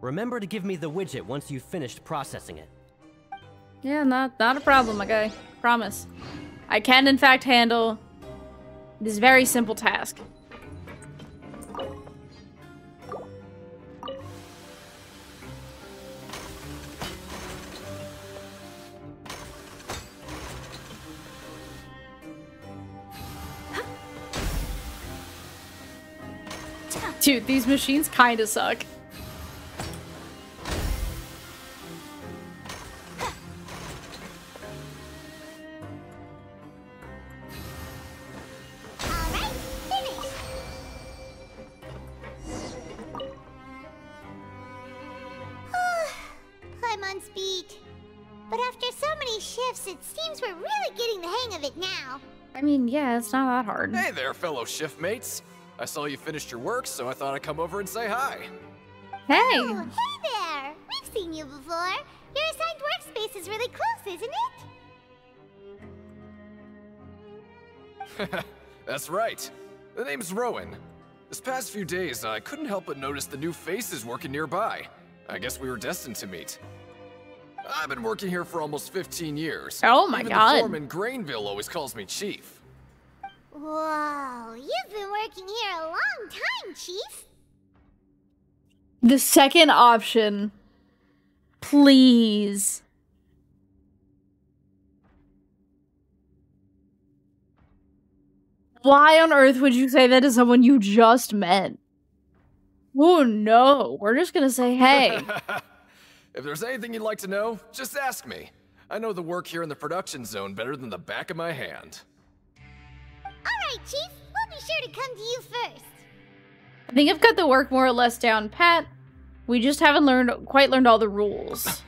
Remember to give me the widget once you've finished processing it. Yeah, not a problem, my guy. Promise. I can, in fact, handle this very simple task. Dude, these machines kinda suck. Alright, finished. I'm on speed. But after so many shifts, it seems we're really getting the hang of it now. I mean, yeah, it's not that hard. Hey there, fellow shift mates. I saw you finished your work, so I thought I'd come over and say hi. Hey! Oh, hey there! We've seen you before. Your assigned workspace is really close, isn't it? That's right. The name's Rowan. This past few days, I couldn't help but notice the new faces working nearby. I guess we were destined to meet. I've been working here for almost 15 years. Oh my Even god. the foreman Grainville always calls me Chief. Whoa, you've been working here a long time, Chief. The second option. Please. Why on earth would you say that to someone you just met? Oh no, we're just gonna say hey. If there's anything you'd like to know, just ask me. I know the work here in the production zone better than the back of my hand. Alright, Chief, we'll be sure to come to you first. I think I've got the work more or less down pat. We just haven't quite learned all the rules.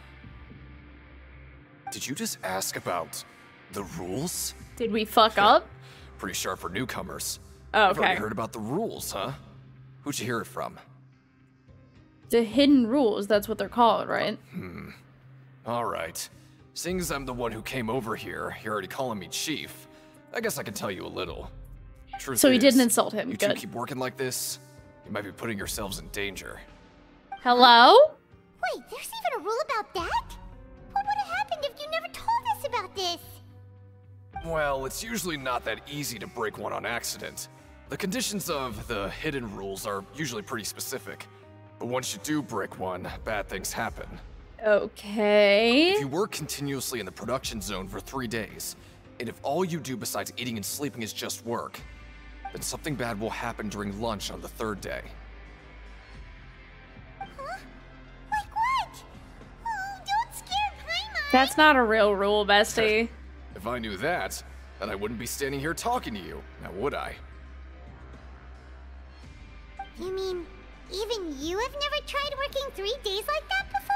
Did you just ask about the rules? Did we fuck up? Pretty sharp for newcomers. Oh, You've already okay. heard about the rules, huh? Who'd you hear it from? The hidden rules, that's what they're called, right? Alright. Seeing as I'm the one who came over here, you're already calling me Chief. I guess I can tell you a little. Truth So he is, didn't insult him, You good. two keep working like this, you might be putting yourselves in danger. Hello? Wait, there's even a rule about that? What would have happened if you never told us about this? Well, it's usually not that easy to break one on accident. The conditions of the hidden rules are usually pretty specific. But once you do break one, bad things happen. Okay. If you work continuously in the production zone for 3 days, and if all you do besides eating and sleeping is just work, then something bad will happen during lunch on the 3rd day. Huh? Like what? Oh, don't scare Paimon. That's not a real rule, bestie. If I knew that, then I wouldn't be standing here talking to you, now would I? You mean, even you have never tried working 3 days like that before?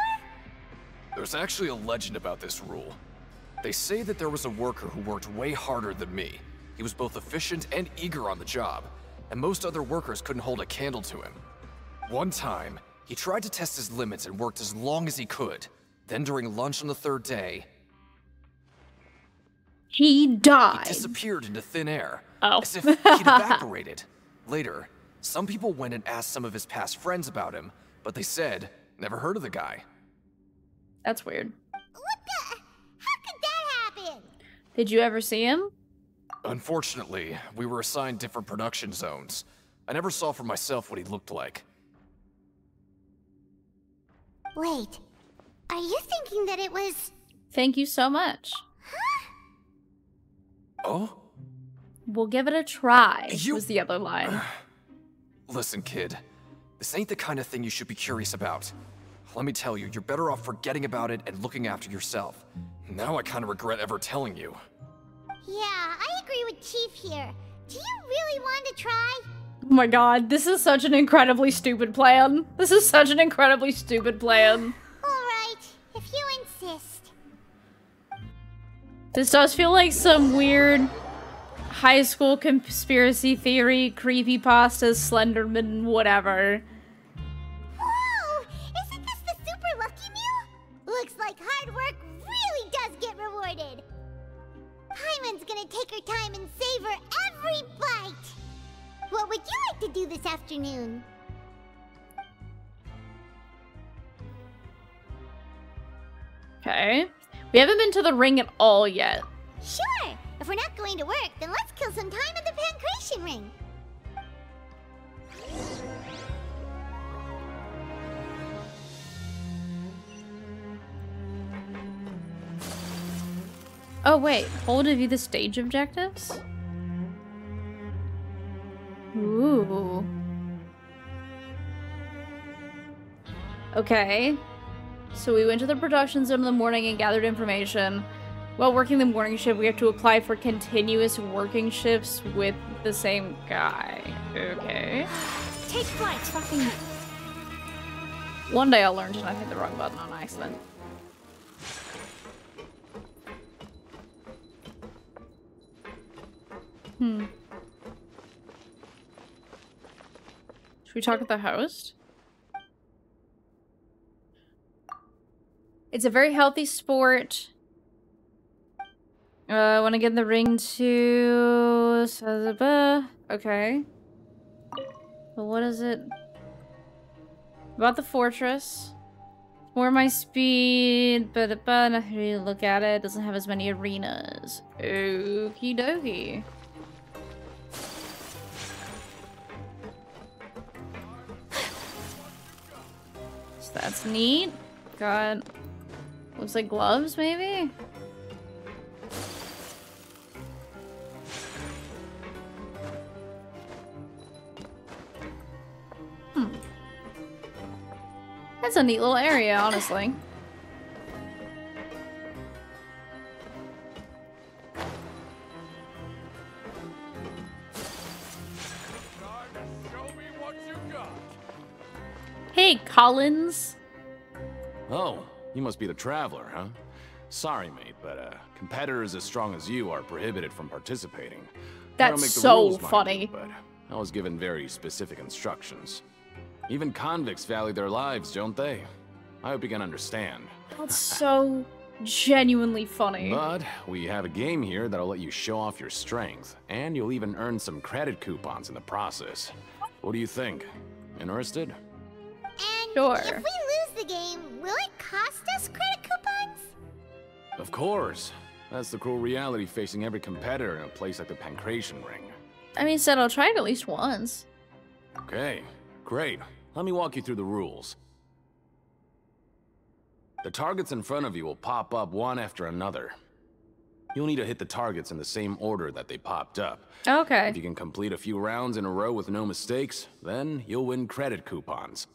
There's actually a legend about this rule. They say that there was a worker who worked way harder than me. He was both efficient and eager on the job, and most other workers couldn't hold a candle to him. One time, he tried to test his limits and worked as long as he could. Then during lunch on the 3rd day, he died. He disappeared into thin air, Oh. as if he'd evaporated. Later, some people went and asked some of his past friends about him, but they said, never heard of the guy. That's weird. What the? How could that happen? Did you ever see him? Unfortunately, we were assigned different production zones. I never saw for myself what he looked like. Wait, are you thinking that it was... Thank you so much. Oh? We'll give it a try, You- was the other line. Listen, kid. This ain't the kind of thing you should be curious about. Let me tell you, you're better off forgetting about it and looking after yourself. Now I kind of regret ever telling you. Yeah, I agree with Chief here. Do you really want to try? Oh my god, this is such an incredibly stupid plan. This is such an incredibly stupid plan. Alright, if you insist. This does feel like some weird high school conspiracy theory, creepypasta, Slenderman, whatever. Whoa! Isn't this the super lucky meal? Looks like hard work really does get rewarded. Paimon's gonna take her time and savor every bite. What would you like to do this afternoon? Okay. We haven't been to the ring at all yet. Sure! If we're not going to work, then let's kill some time at the Pancration Ring. Oh wait, hold to view the stage objectives? Ooh. Okay. So we went to the production zone in the morning and gathered information. While working the morning shift, we have to apply for continuous working shifts with the same guy. Okay. Take flight, fucking... One day I'll learn to not hit the wrong button on accident. Should we talk with the host? It's a very healthy sport. I want to get in the ring too. Okay. But what is it? About the fortress. More my speed, but not really look at it. Doesn't have as many arenas. Okie dokie. So that's neat. Got, looks like gloves maybe? That's a neat little area, honestly. Hey, Collins. Oh, you must be the Traveler, huh? Sorry, mate, but competitors as strong as you are prohibited from participating. I don't That's make the so rules, mind funny. you, but I was given very specific instructions. Even convicts value their lives, don't they? I hope you can understand. That's so genuinely funny. But we have a game here that'll let you show off your strength, and you'll even earn some credit coupons in the process. What do you think? Interested? And sure. If we lose the game, will it cost us credit coupons? Of course. That's the cruel reality facing every competitor in a place like the Pancration Ring. I mean, said I'll try it at least once. Okay, great. Let me walk you through the rules. The targets in front of you will pop up one after another. You'll need to hit the targets in the same order that they popped up. Okay. If you can complete a few rounds in a row with no mistakes, then you'll win credit coupons.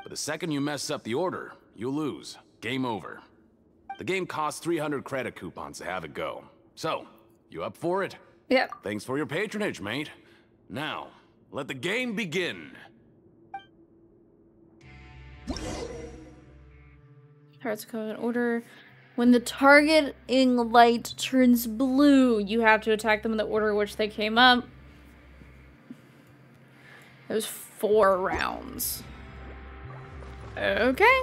But the second you mess up the order, you'll lose. Game over. The game costs 300 credit coupons to have it go. So, you up for it? Yep. Thanks for your patronage, mate. Now, let the game begin. Targets come in order. When the targeting light turns blue, you have to attack them in the order in which they came up. There's 4 rounds. Okay.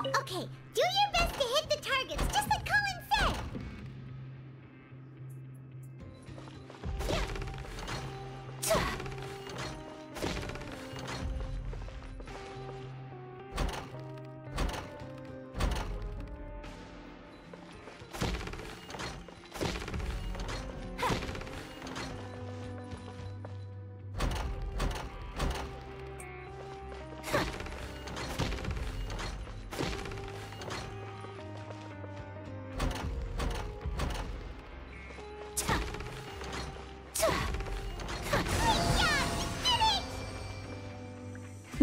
Okay, do your best to hit the targets, just like Colin said.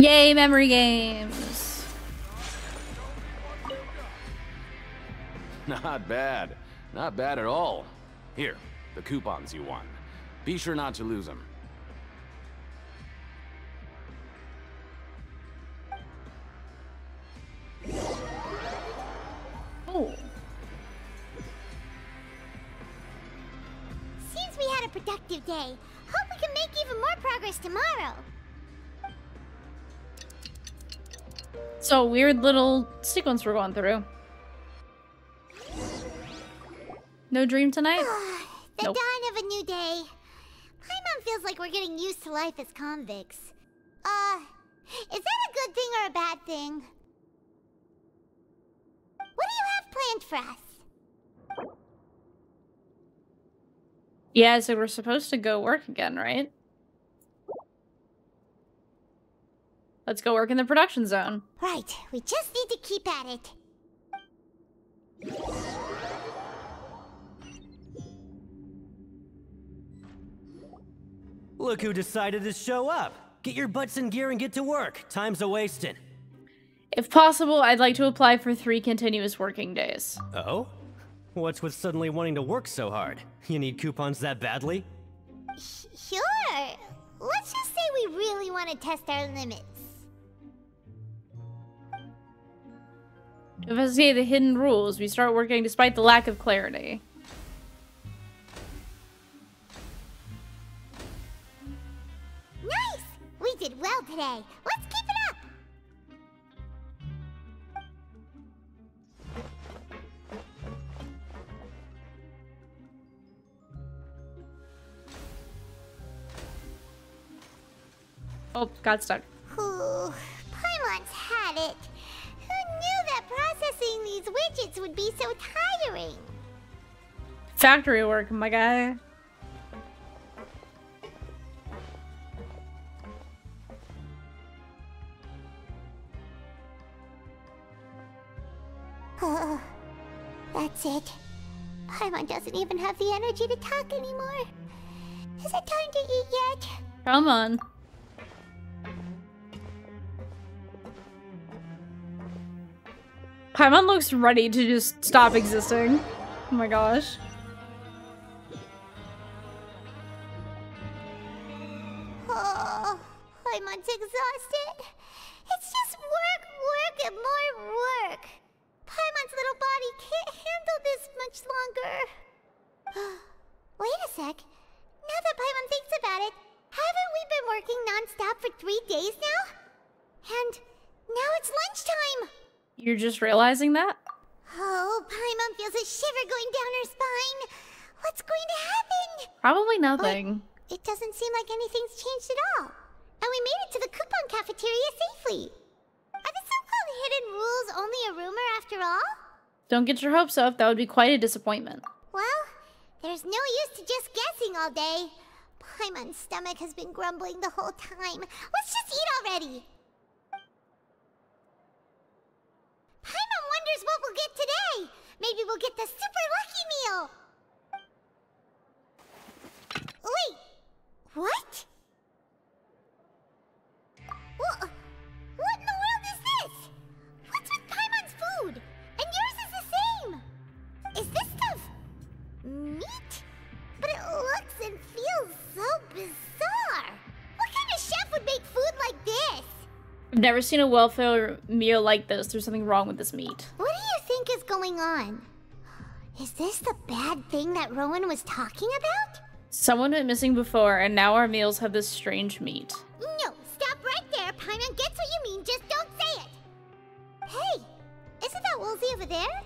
Yay, memory games. Not bad. Not bad at all. Here, the coupons you won. Be sure not to lose them. Oh. Seems we had a productive day. Hope we can make even more progress tomorrow. So weird little sequence we're going through. No dream tonight? The Nope. dawn of a new day. Paimon feels like we're getting used to life as convicts. Is that a good thing or a bad thing? What do you have planned for us? Yeah, so we're supposed to go work again, right? Let's go work in the production zone. Right, we just need to keep at it. Look who decided to show up. Get your butts in gear and get to work. Time's a-wasting. If possible, I'd like to apply for 3 continuous working days. Oh? What's with suddenly wanting to work so hard? You need coupons that badly? Sure. Let's just say we really want to test our limits. To investigate the hidden rules, we start working despite the lack of clarity. Nice! We did well today. Let's keep it up! Oh, got stuck. Ooh, Paimon's had it. Who knew that processing these widgets would be so tiring? Factory work, my guy. That's it. Paimon doesn't even have the energy to talk anymore. Is it time to eat yet? Come on. Paimon looks ready to just stop existing. Oh my gosh. Oh, Paimon's exhausted. It's just work, work, and more work. Paimon's little body can't handle this much longer. Wait a sec. Now that Paimon thinks about it, haven't we been working non-stop for 3 days now? And now it's lunchtime. You're just realizing that? Oh, Paimon feels a shiver going down her spine. What's going to happen? Probably nothing. But it doesn't seem like anything's changed at all. And we made it to the coupon cafeteria safely. Are the so-called hidden rules only a rumor after all? Don't get your hopes up. That would be quite a disappointment. Well, there's no use to just guessing all day. Paimon's stomach has been grumbling the whole time. Let's just eat already. Paimon wonders what we'll get today. Maybe we'll get the super lucky meal. Wait, what? What in the world is this? What's with Paimon's food? And yours is the same. Is this stuff meat? But it looks and feels so bizarre. What kind of chef would make food like this? I've never seen a welfare meal like this. There's something wrong with this meat. What do you think is going on? Is this the bad thing that Rowan was talking about? Someone went missing before, and now our meals have this strange meat. No, stop right there. Paimon gets what you mean, just don't say it. Hey, isn't that Woolsey over there?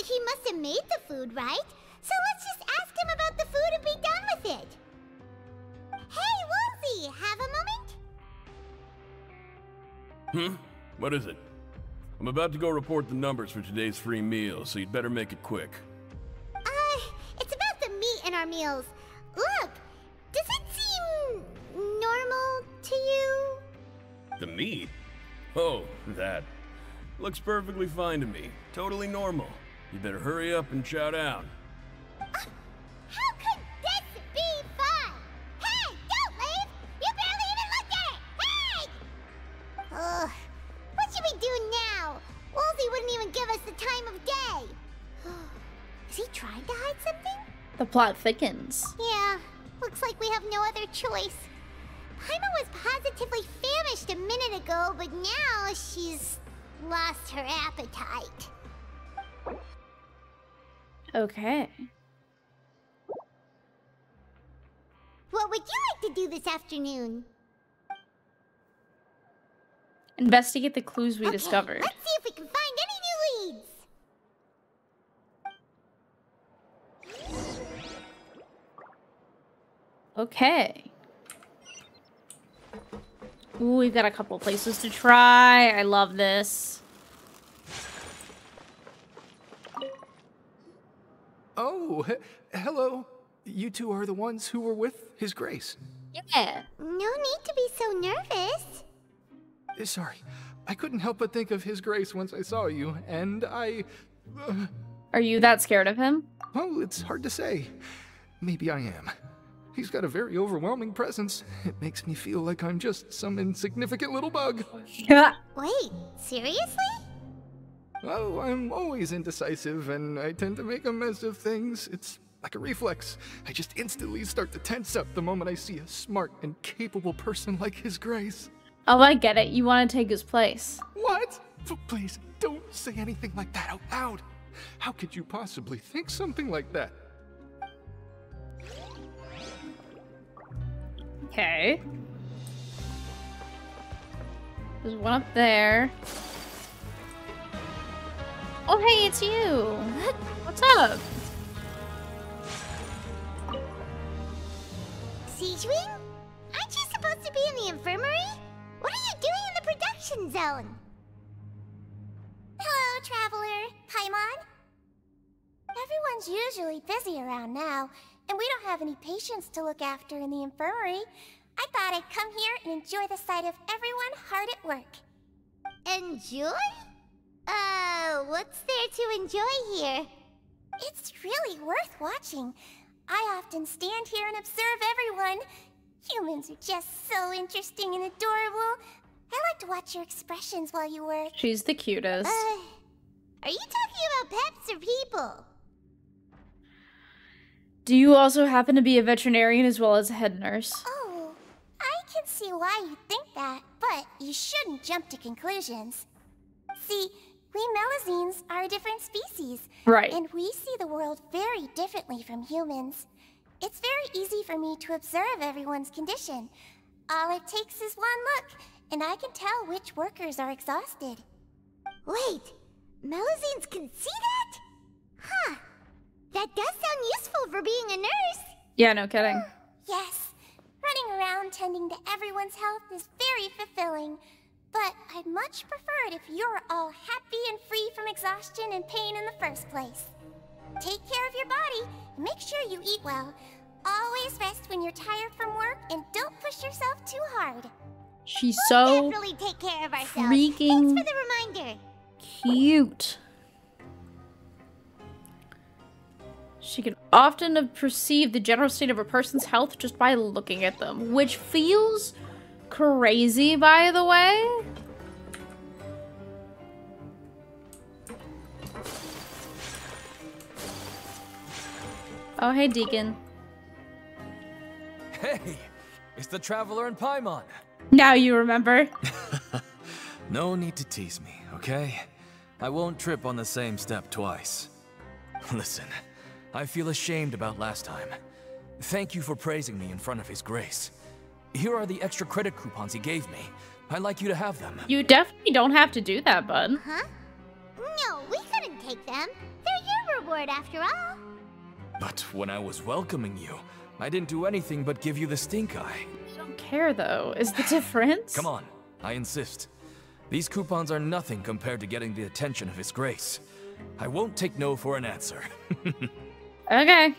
He must have made the food, right? So let's just ask him about the food and be done with it. Hey, Woolsey, have a moment? What is it? I'm about to go report the numbers for today's free meal, so you'd better make it quick. It's about the meat in our meals. Look, does it seem normal to you? The meat? Oh, that. Looks perfectly fine to me. Totally normal. You better hurry up and chow down. How could this be fun? Hey, don't leave! You barely even looked at it! Hey! Ugh, what should we do now? Woolsey wouldn't even give us the time of day. Is he trying to hide something? The plot thickens. Yeah, looks like we have no other choice. Paimon was positively famished a minute ago, but now she's lost her appetite. Okay. What would you like to do this afternoon? Investigate the clues we discovered. Let's see if we can find any new leads. Okay. Ooh, we've got a couple places to try. I love this. Oh, hello. You two are the ones who were with His Grace. Yeah. No need to be so nervous. Sorry, I couldn't help but think of His Grace once I saw you, and Are you that scared of him? Oh, it's hard to say. Maybe I am. He's got a very overwhelming presence. It makes me feel like I'm just some insignificant little bug. Wait, seriously? Oh, I'm always indecisive, and I tend to make a mess of things. It's like a reflex. I just instantly start to tense up the moment I see a smart and capable person like His Grace. Oh, I get it. You want to take his place. What? Please, don't say anything like that out loud. How could you possibly think something like that? Okay. There's one up there. Oh, hey, it's you. What's up? Siegewing? Aren't you supposed to be in the infirmary? What are you doing in the production zone? Hello, Traveler. Paimon? Everyone's usually busy around now, and we don't have any patients to look after in the infirmary. I thought I'd come here and enjoy the sight of everyone hard at work. Enjoy? What's there to enjoy here? It's really worth watching. I often stand here and observe everyone. Humans are just so interesting and adorable. I like to watch your expressions while you work. She's the cutest. Are you talking about pets or people? Do you also happen to be a veterinarian as well as a head nurse? Oh, I can see why you think that, but you shouldn't jump to conclusions. See, we Melazines are a different species. Right. And we see the world very differently from humans. It's very easy for me to observe everyone's condition. All it takes is one look, and I can tell which workers are exhausted. Wait, Melazines can see that? Huh. That does sound useful for being a nurse. Yeah, no kidding. Yes. Running around tending to everyone's health is very fulfilling. But I'd much prefer it if you're all happy and free from exhaustion and pain in the first place. Take care of your body, and make sure you eat well. Always rest when you're tired from work, and don't push yourself too hard. She's We'll so definitely take care of ourselves. freaking Thanks for the reminder. cute. She can often perceive the general state of a person's health just by looking at them, which feels crazy, by the way. Oh, hey, Deacon. Hey, it's the Traveler and Paimon. Now you remember. No need to tease me, okay? I won't trip on the same step twice. Listen, I feel ashamed about last time. Thank you for praising me in front of His Grace. Here are the extra credit coupons he gave me. I'd like you to have them. You definitely don't have to do that, bud. Huh? No, we couldn't take them. They're your reward after all. But when I was welcoming you, I didn't do anything but give you the stink eye. I don't care, though. Is the difference? Come on, I insist. These coupons are nothing compared to getting the attention of His Grace. I won't take no for an answer. Okay.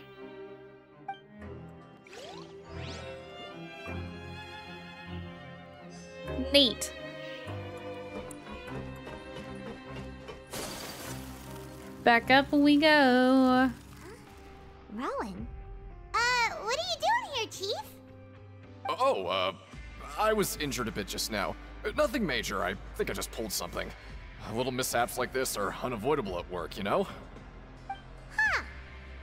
Neat. Back up we go. Rowan? What are you doing here, Chief? I was injured a bit just now. Nothing major, I think I just pulled something. Little mishaps like this are unavoidable at work, you know? Huh.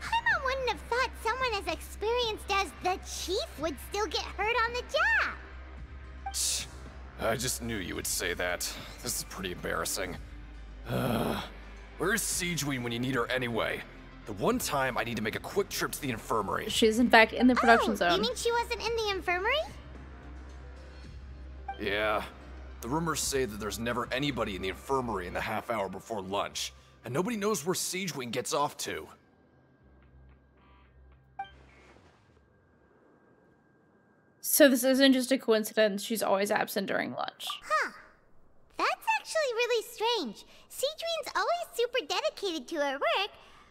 Paimon wouldn't have thought someone as experienced as the Chief would still get hurt on the job. I just knew you would say that. This is pretty embarrassing. Where's Siegeween when you need her anyway? The one time I need to make a quick trip to the infirmary. She's back in the production zone. You mean she wasn't in the infirmary? Yeah. The rumors say that there's never anybody in the infirmary in the half hour before lunch, and nobody knows where Siegeween gets off to. So this isn't just a coincidence. She's always absent during lunch. Huh. That's actually really strange. Cedrine's always super dedicated to her work.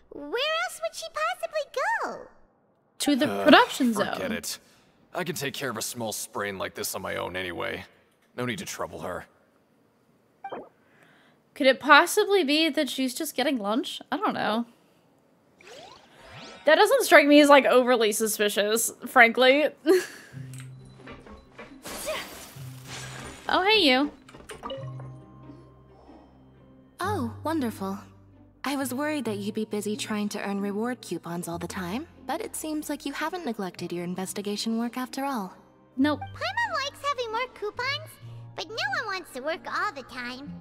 Where else would she possibly go? To the production zone. Forget it. I can take care of a small sprain like this on my own anyway. No need to trouble her. Could it possibly be that she's just getting lunch? I don't know. That doesn't strike me as, like, overly suspicious, frankly. Oh, hey, you. Oh, wonderful. I was worried that you'd be busy trying to earn reward coupons all the time, but it seems like you haven't neglected your investigation work after all. Nope. Paimon likes having more coupons, but no one wants to work all the time.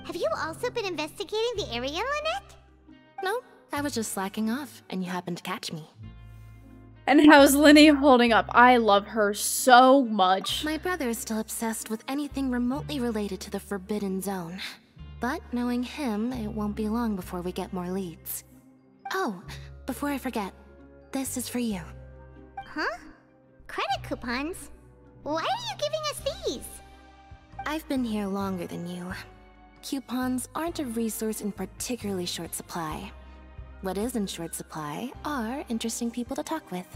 Have you also been investigating the area, Lynette? No, I was just slacking off, and you happened to catch me. And how's Linny holding up? I love her so much. My brother is still obsessed with anything remotely related to the Forbidden Zone. But knowing him, it won't be long before we get more leads. Oh, before I forget, this is for you. Huh? Credit coupons? Why are you giving us these? I've been here longer than you. Coupons aren't a resource in particularly short supply. What is in short supply are interesting people to talk with.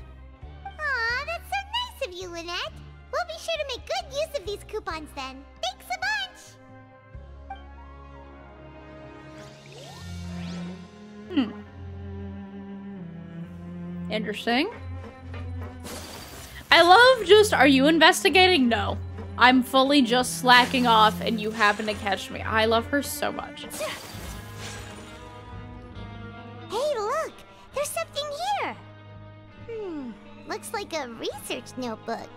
Aw, that's so nice of you, Lynette. We'll be sure to make good use of these coupons then. Thanks a bunch! Interesting. I love just, are you investigating? No. I'm fully just slacking off and you happen to catch me. I love her so much. Hey, look! There's something here! Looks like a research notebook.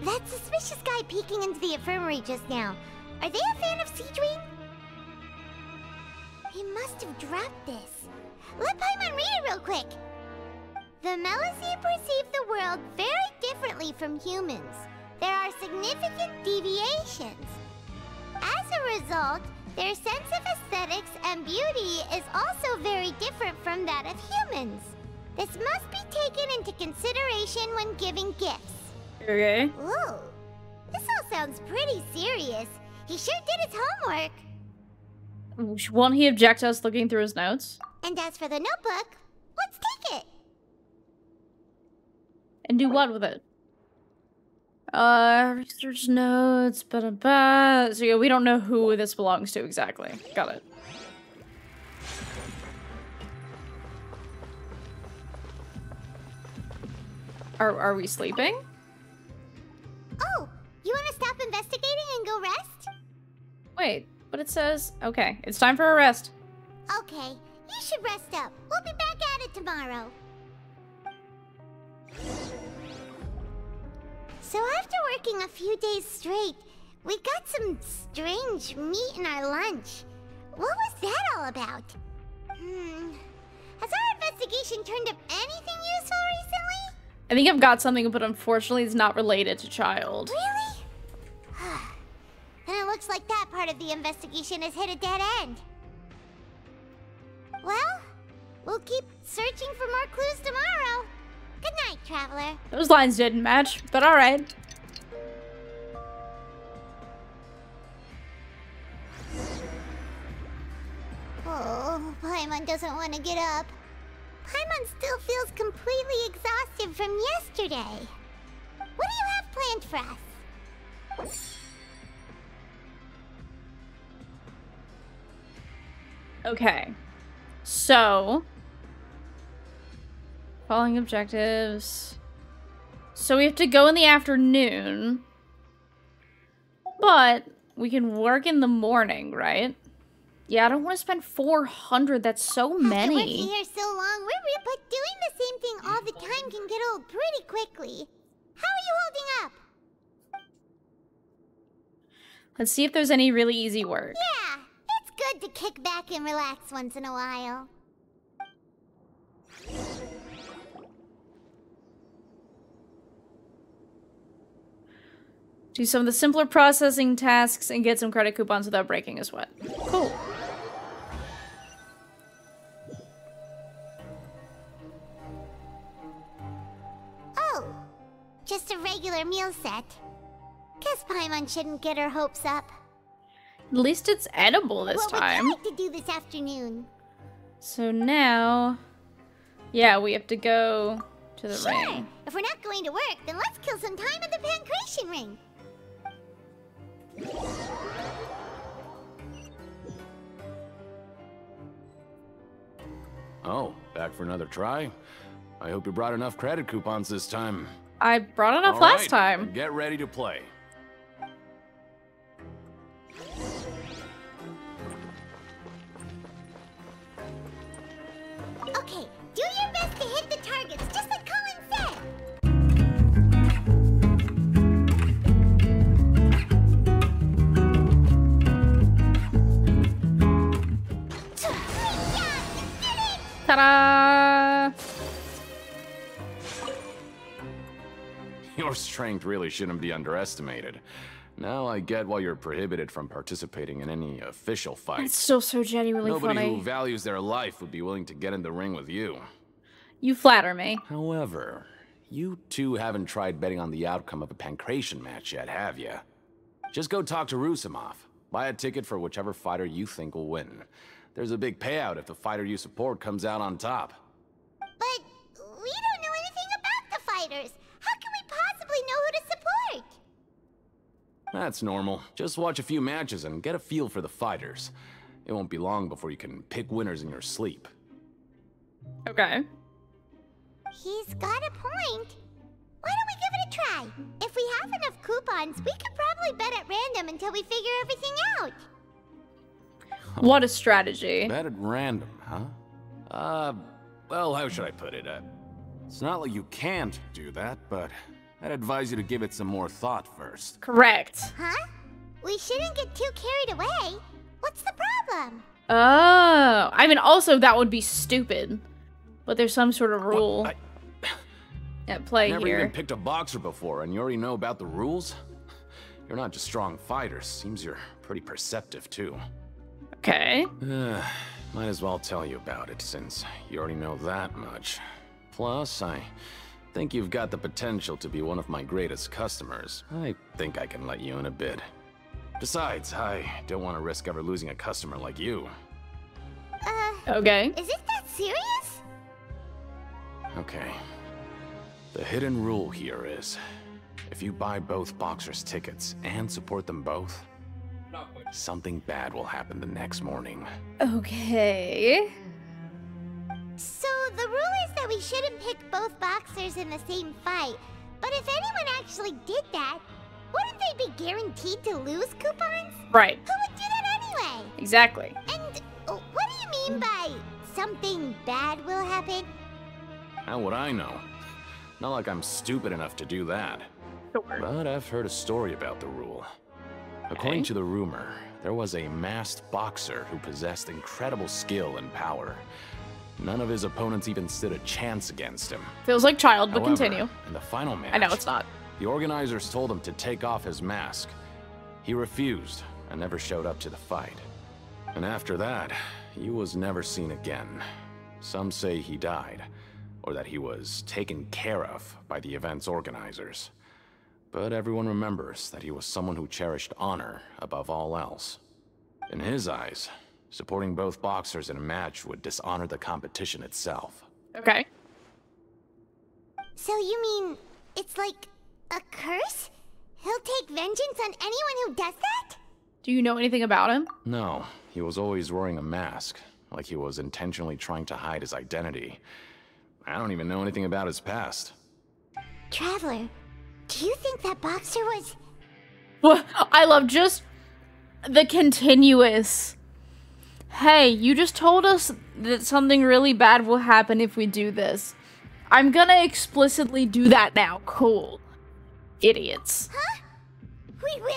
That suspicious guy peeking into the infirmary just now. Are they a fan of Cedrine? He must have dropped this. Let Paimon read it real quick. The Melusine perceive the world very differently from humans. There are significant deviations. As a result, their sense of aesthetics and beauty is also very different from that of humans. This must be taken into consideration when giving gifts. Okay. Whoa, this all sounds pretty serious. He sure did his homework. Won't he object to us looking through his notes? And as for the notebook, let's take it. And do what with it? Research notes, ba-da-ba. So yeah, we don't know who this belongs to exactly. Got it. Are we sleeping? Oh, you want to stop investigating and go rest? Wait, but it says... Okay, it's time for a rest. Okay, you should rest up. We'll be back at it tomorrow. So after working a few days straight, we got some strange meat in our lunch. What was that all about? Has our investigation turned up anything useful recently? I think I've got something, but unfortunately it's not related to child. Really? Then it looks like that part of the investigation has hit a dead end. Well, we'll keep searching for more clues tomorrow. Good night, Traveler. Those lines didn't match, but alright. Oh, Paimon doesn't want to get up. Paimon still feels completely exhausted from yesterday. What do you have planned for us? Okay. So... Following objectives. So we have to go in the afternoon. But we can work in the morning, right? Yeah, I don't want to spend 400. That's so many. After working here so long, but doing the same thing all the time can get old pretty quickly. How are you holding up? Let's see if there's any really easy work. Yeah, it's good to kick back and relax once in a while. Do some of the simpler processing tasks and get some credit coupons without breaking a sweat. Cool. Oh, just a regular regular meal set. Guess Paimon shouldn't get her hopes up. At least it's edible this time. What would you like to do this afternoon? So now... Yeah, we have to go to the ring. If we're not going to work, then let's kill some time at the Pancration ring. Oh, back for another try? I hope you brought enough credit coupons this time. I brought enough last time. Get ready to play. Okay, do your best to hit the targets, just like Colin said. Ta-da! Your strength really shouldn't be underestimated. Now I get why you're prohibited from participating in any official fights. It's still so genuinely Nobody funny. who values their life would be willing to get in the ring with you. You flatter me. However, you two haven't tried betting on the outcome of a Pancration match yet, have you? Just go talk to Rusimov. Buy a ticket for whichever fighter you think will win. There's a big payout if the fighter you support comes out on top. But we don't know anything about the fighters. How can we possibly know who to support? That's normal. Just watch a few matches and get a feel for the fighters. It won't be long before you can pick winners in your sleep. Okay. He's got a point. Why don't we give it a try? If we have enough coupons, we could probably bet at random until we figure everything out. What a strategy. Bet at random, huh? Well, how should I put it? It's not like you can't do that, but I'd advise you to give it some more thought first. Correct. Huh? We shouldn't get too carried away. What's the problem? Oh. I mean, also, that would be stupid. But there's some sort of rule at play Never here. even picked a boxer before, and you already know about the rules? You're not just strong fighters. Seems you're pretty perceptive, too. Okay. Might as well tell you about it, since you already know that much. Plus, I think you've got the potential to be one of my greatest customers. I think I can let you in a bid. Besides, I don't want to risk ever losing a customer like you. Okay. Is it that serious? Okay. The hidden rule here is, if you buy both boxers' tickets and support them both, something bad will happen the next morning. Okay. So the rule is that we shouldn't pick both boxers in the same fight. But if anyone actually did that, wouldn't they be guaranteed to lose coupons? Right. Who would do that anyway? Exactly. And what do you mean by something bad will happen? How would I know? Not like I'm stupid enough to do that. Sure. But I've heard a story about the rule. According to the rumor, there was a masked boxer who possessed incredible skill and power. None of his opponents even stood a chance against him. Feels like child, but However, continue. in the final match, I know it's not. The organizers told him to take off his mask. He refused and never showed up to the fight. And after that, he was never seen again. Some say he died, or that he was taken care of by the event's organizers. But everyone remembers that he was someone who cherished honor above all else. In his eyes, supporting both boxers in a match would dishonor the competition itself. Okay. So you mean it's like a curse? He'll take vengeance on anyone who does that? Do you know anything about him? No, he was always wearing a mask, like he was intentionally trying to hide his identity. I don't even know anything about his past. Traveler, do you think that boxer was... Well, I love just the continuous. Hey, you just told us that something really bad will happen if we do this. I'm gonna explicitly do that now. Cool. Idiots. Huh? We will?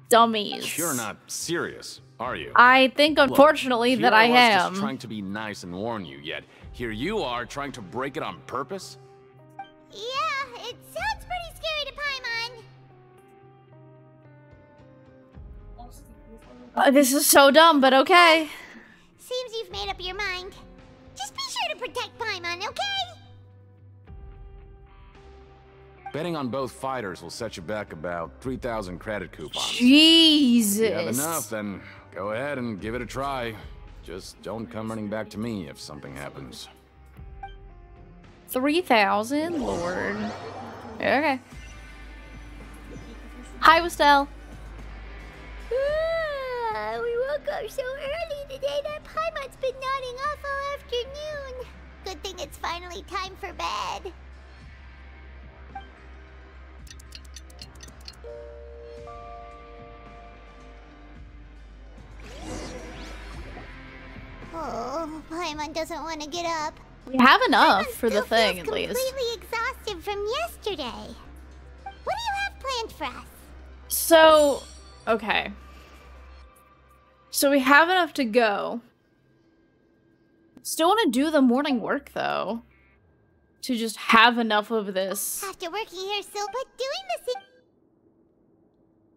Dummies. You're not serious, are you? I think, unfortunately, Look, that I here was am. just trying to be nice and warn you, yet here you are trying to break it on purpose? Yeah, it sounds pretty scary to Paimon. This is so dumb, but okay. Seems you've made up your mind. Just be sure to protect Paimon, okay? Betting on both fighters will set you back about 3,000 credit coupons. Jesus. If you have enough, then go ahead and give it a try. Just don't come running back to me if something happens. 3,000? Lord. Okay. Hi, Westel. We woke up so early today that Paimon's been nodding off all afternoon. Good thing it's finally time for bed. Oh, Paimon doesn't want to get up. We have enough Paimon for the still thing, feels at least. completely exhausted from yesterday. What do you have planned for us? So, okay. So we have enough to go. Still want to do the morning work, though. To just have enough of this. After working here so, but doing this in...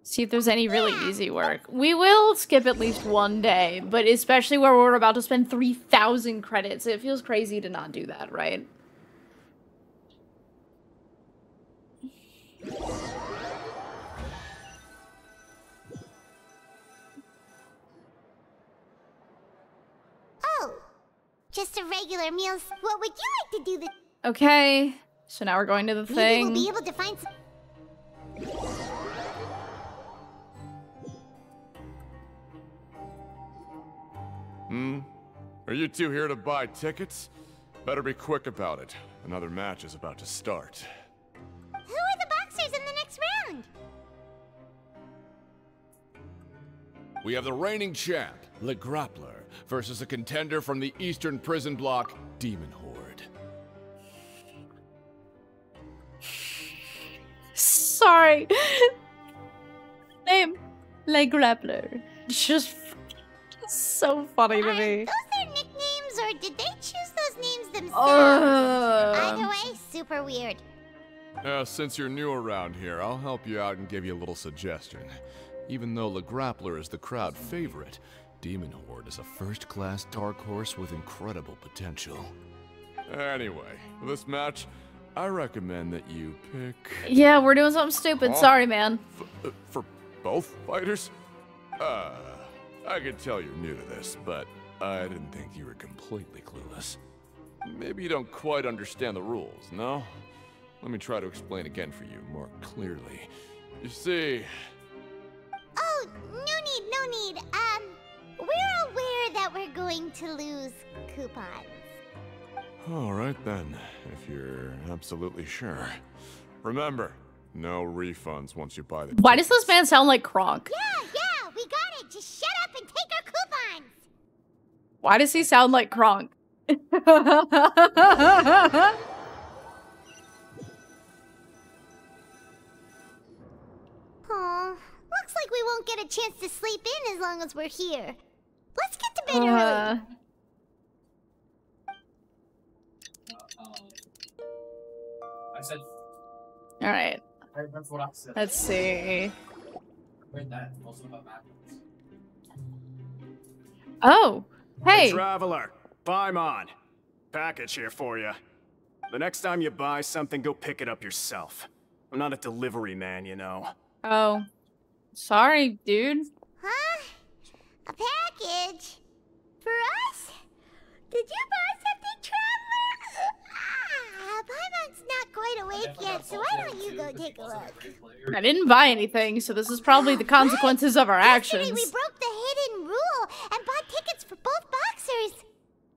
See if there's any really easy work. We will skip at least one day, but especially where we're about to spend 3,000 credits. It feels crazy to not do that, right? Oh, just a regular meal. What would you like to do this? Okay, so now we're going to the Maybe thing. we'll be able to find some... Are you two here to buy tickets? Better be quick about it. Another match is about to start. Who are the boxers in the next round? We have the reigning champ, Le Grappler, versus a contender from the Eastern Prison Block, Demon Horde. Sorry. Name Le Grappler. Just so funny to me. Those their nicknames, or did they choose those names themselves? Either way, super weird. Since you're new around here, I'll help you out and give you a little suggestion. Even though Le Grappler is the crowd favorite, Demon Horde is a first-class dark horse with incredible potential. Anyway, for this match, I recommend that you pick... Yeah, we're doing something stupid. Sorry, man. For both fighters? I can tell you're new to this, but I didn't think you were completely clueless. Maybe you don't quite understand the rules, no? Let me try to explain again for you more clearly. You see... Oh, no need. We're aware that we're going to lose coupons. Alright then, if you're absolutely sure. Remember, no refunds once you buy the Why does this man sound like Kronk? Yeah, we got it. Just shut up and take our coupons. Why does he sound like Kronk? Aw, looks like we won't get a chance to sleep in as long as we're here. Let's get to bed early. I said. All right. That's what I said. Let's see. Oh, hey. Hey, traveler, Paimon. Package here for you. The next time you buy something, go pick it up yourself. I'm not a delivery man, you know. Oh, sorry, dude. Huh? A package? For us? Did you buy something, traveler? Paimon's not quite awake yet, so why don't you go take a look? I didn't buy anything, so this is probably the consequences of our actions. We broke the hidden rule and bought tickets for both boxers.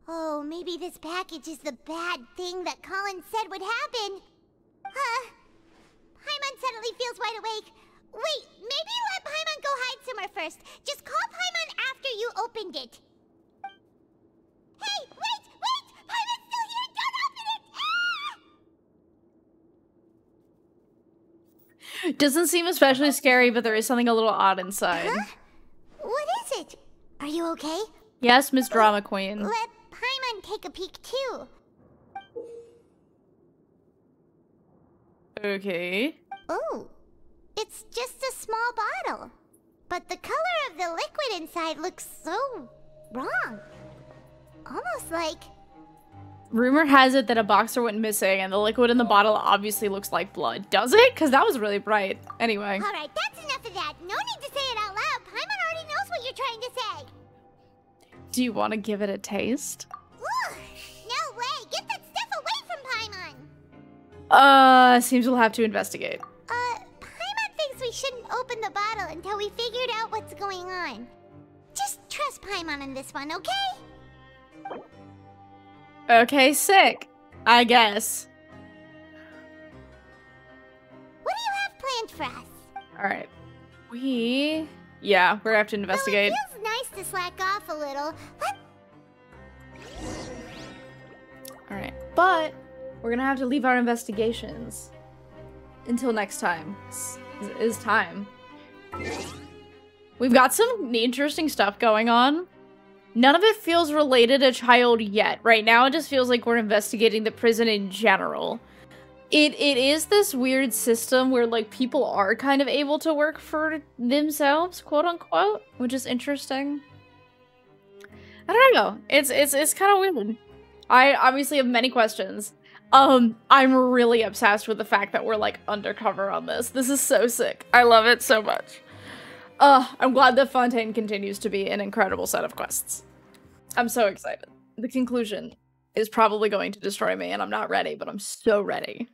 Oh, maybe this package is the bad thing that Colin said would happen. Paimon suddenly feels wide awake. Wait, maybe let Paimon go hide somewhere first. Just call Paimon after you opened it. Hey, wait! Paimon's still here! Don't open it! Doesn't seem especially scary, but there is something a little odd inside. What is it? Are you okay? Yes, Miss Drama Queen. Let Paimon take a peek too. Okay. Oh, it's just a small bottle. But the color of the liquid inside looks so wrong. Almost like Rumor has it that a boxer went missing and the liquid in the bottle obviously looks like blood. Does it? Because that was really bright. Anyway. Alright, that's enough of that. No need to say it out loud. Paimon already knows what you're trying to say. Do you want to give it a taste? Ugh, no way. Get that stuff away from Paimon. Seems we'll have to investigate. Paimon thinks we shouldn't open the bottle until we figured out what's going on. Just trust Paimon on this one, okay? Okay, sick. I guess. What do you have planned for us? Alright. Yeah, we're gonna have to investigate. Well, it feels nice to slack off a little. Alright, but we're gonna have to leave our investigations until next time. Is time. We've got some interesting stuff going on. None of it feels related to Child yet. Right now, it just feels like we're investigating the prison in general. It is this weird system where, like, people are kind of able to work for themselves, quote unquote, which is interesting. I don't know. It's kind of weird. I obviously have many questions. I'm really obsessed with the fact that we're, like, undercover on this. This is so sick. I love it so much. I'm glad that Fontaine continues to be an incredible set of quests. I'm so excited. The conclusion is probably going to destroy me, and I'm not ready, but I'm so ready.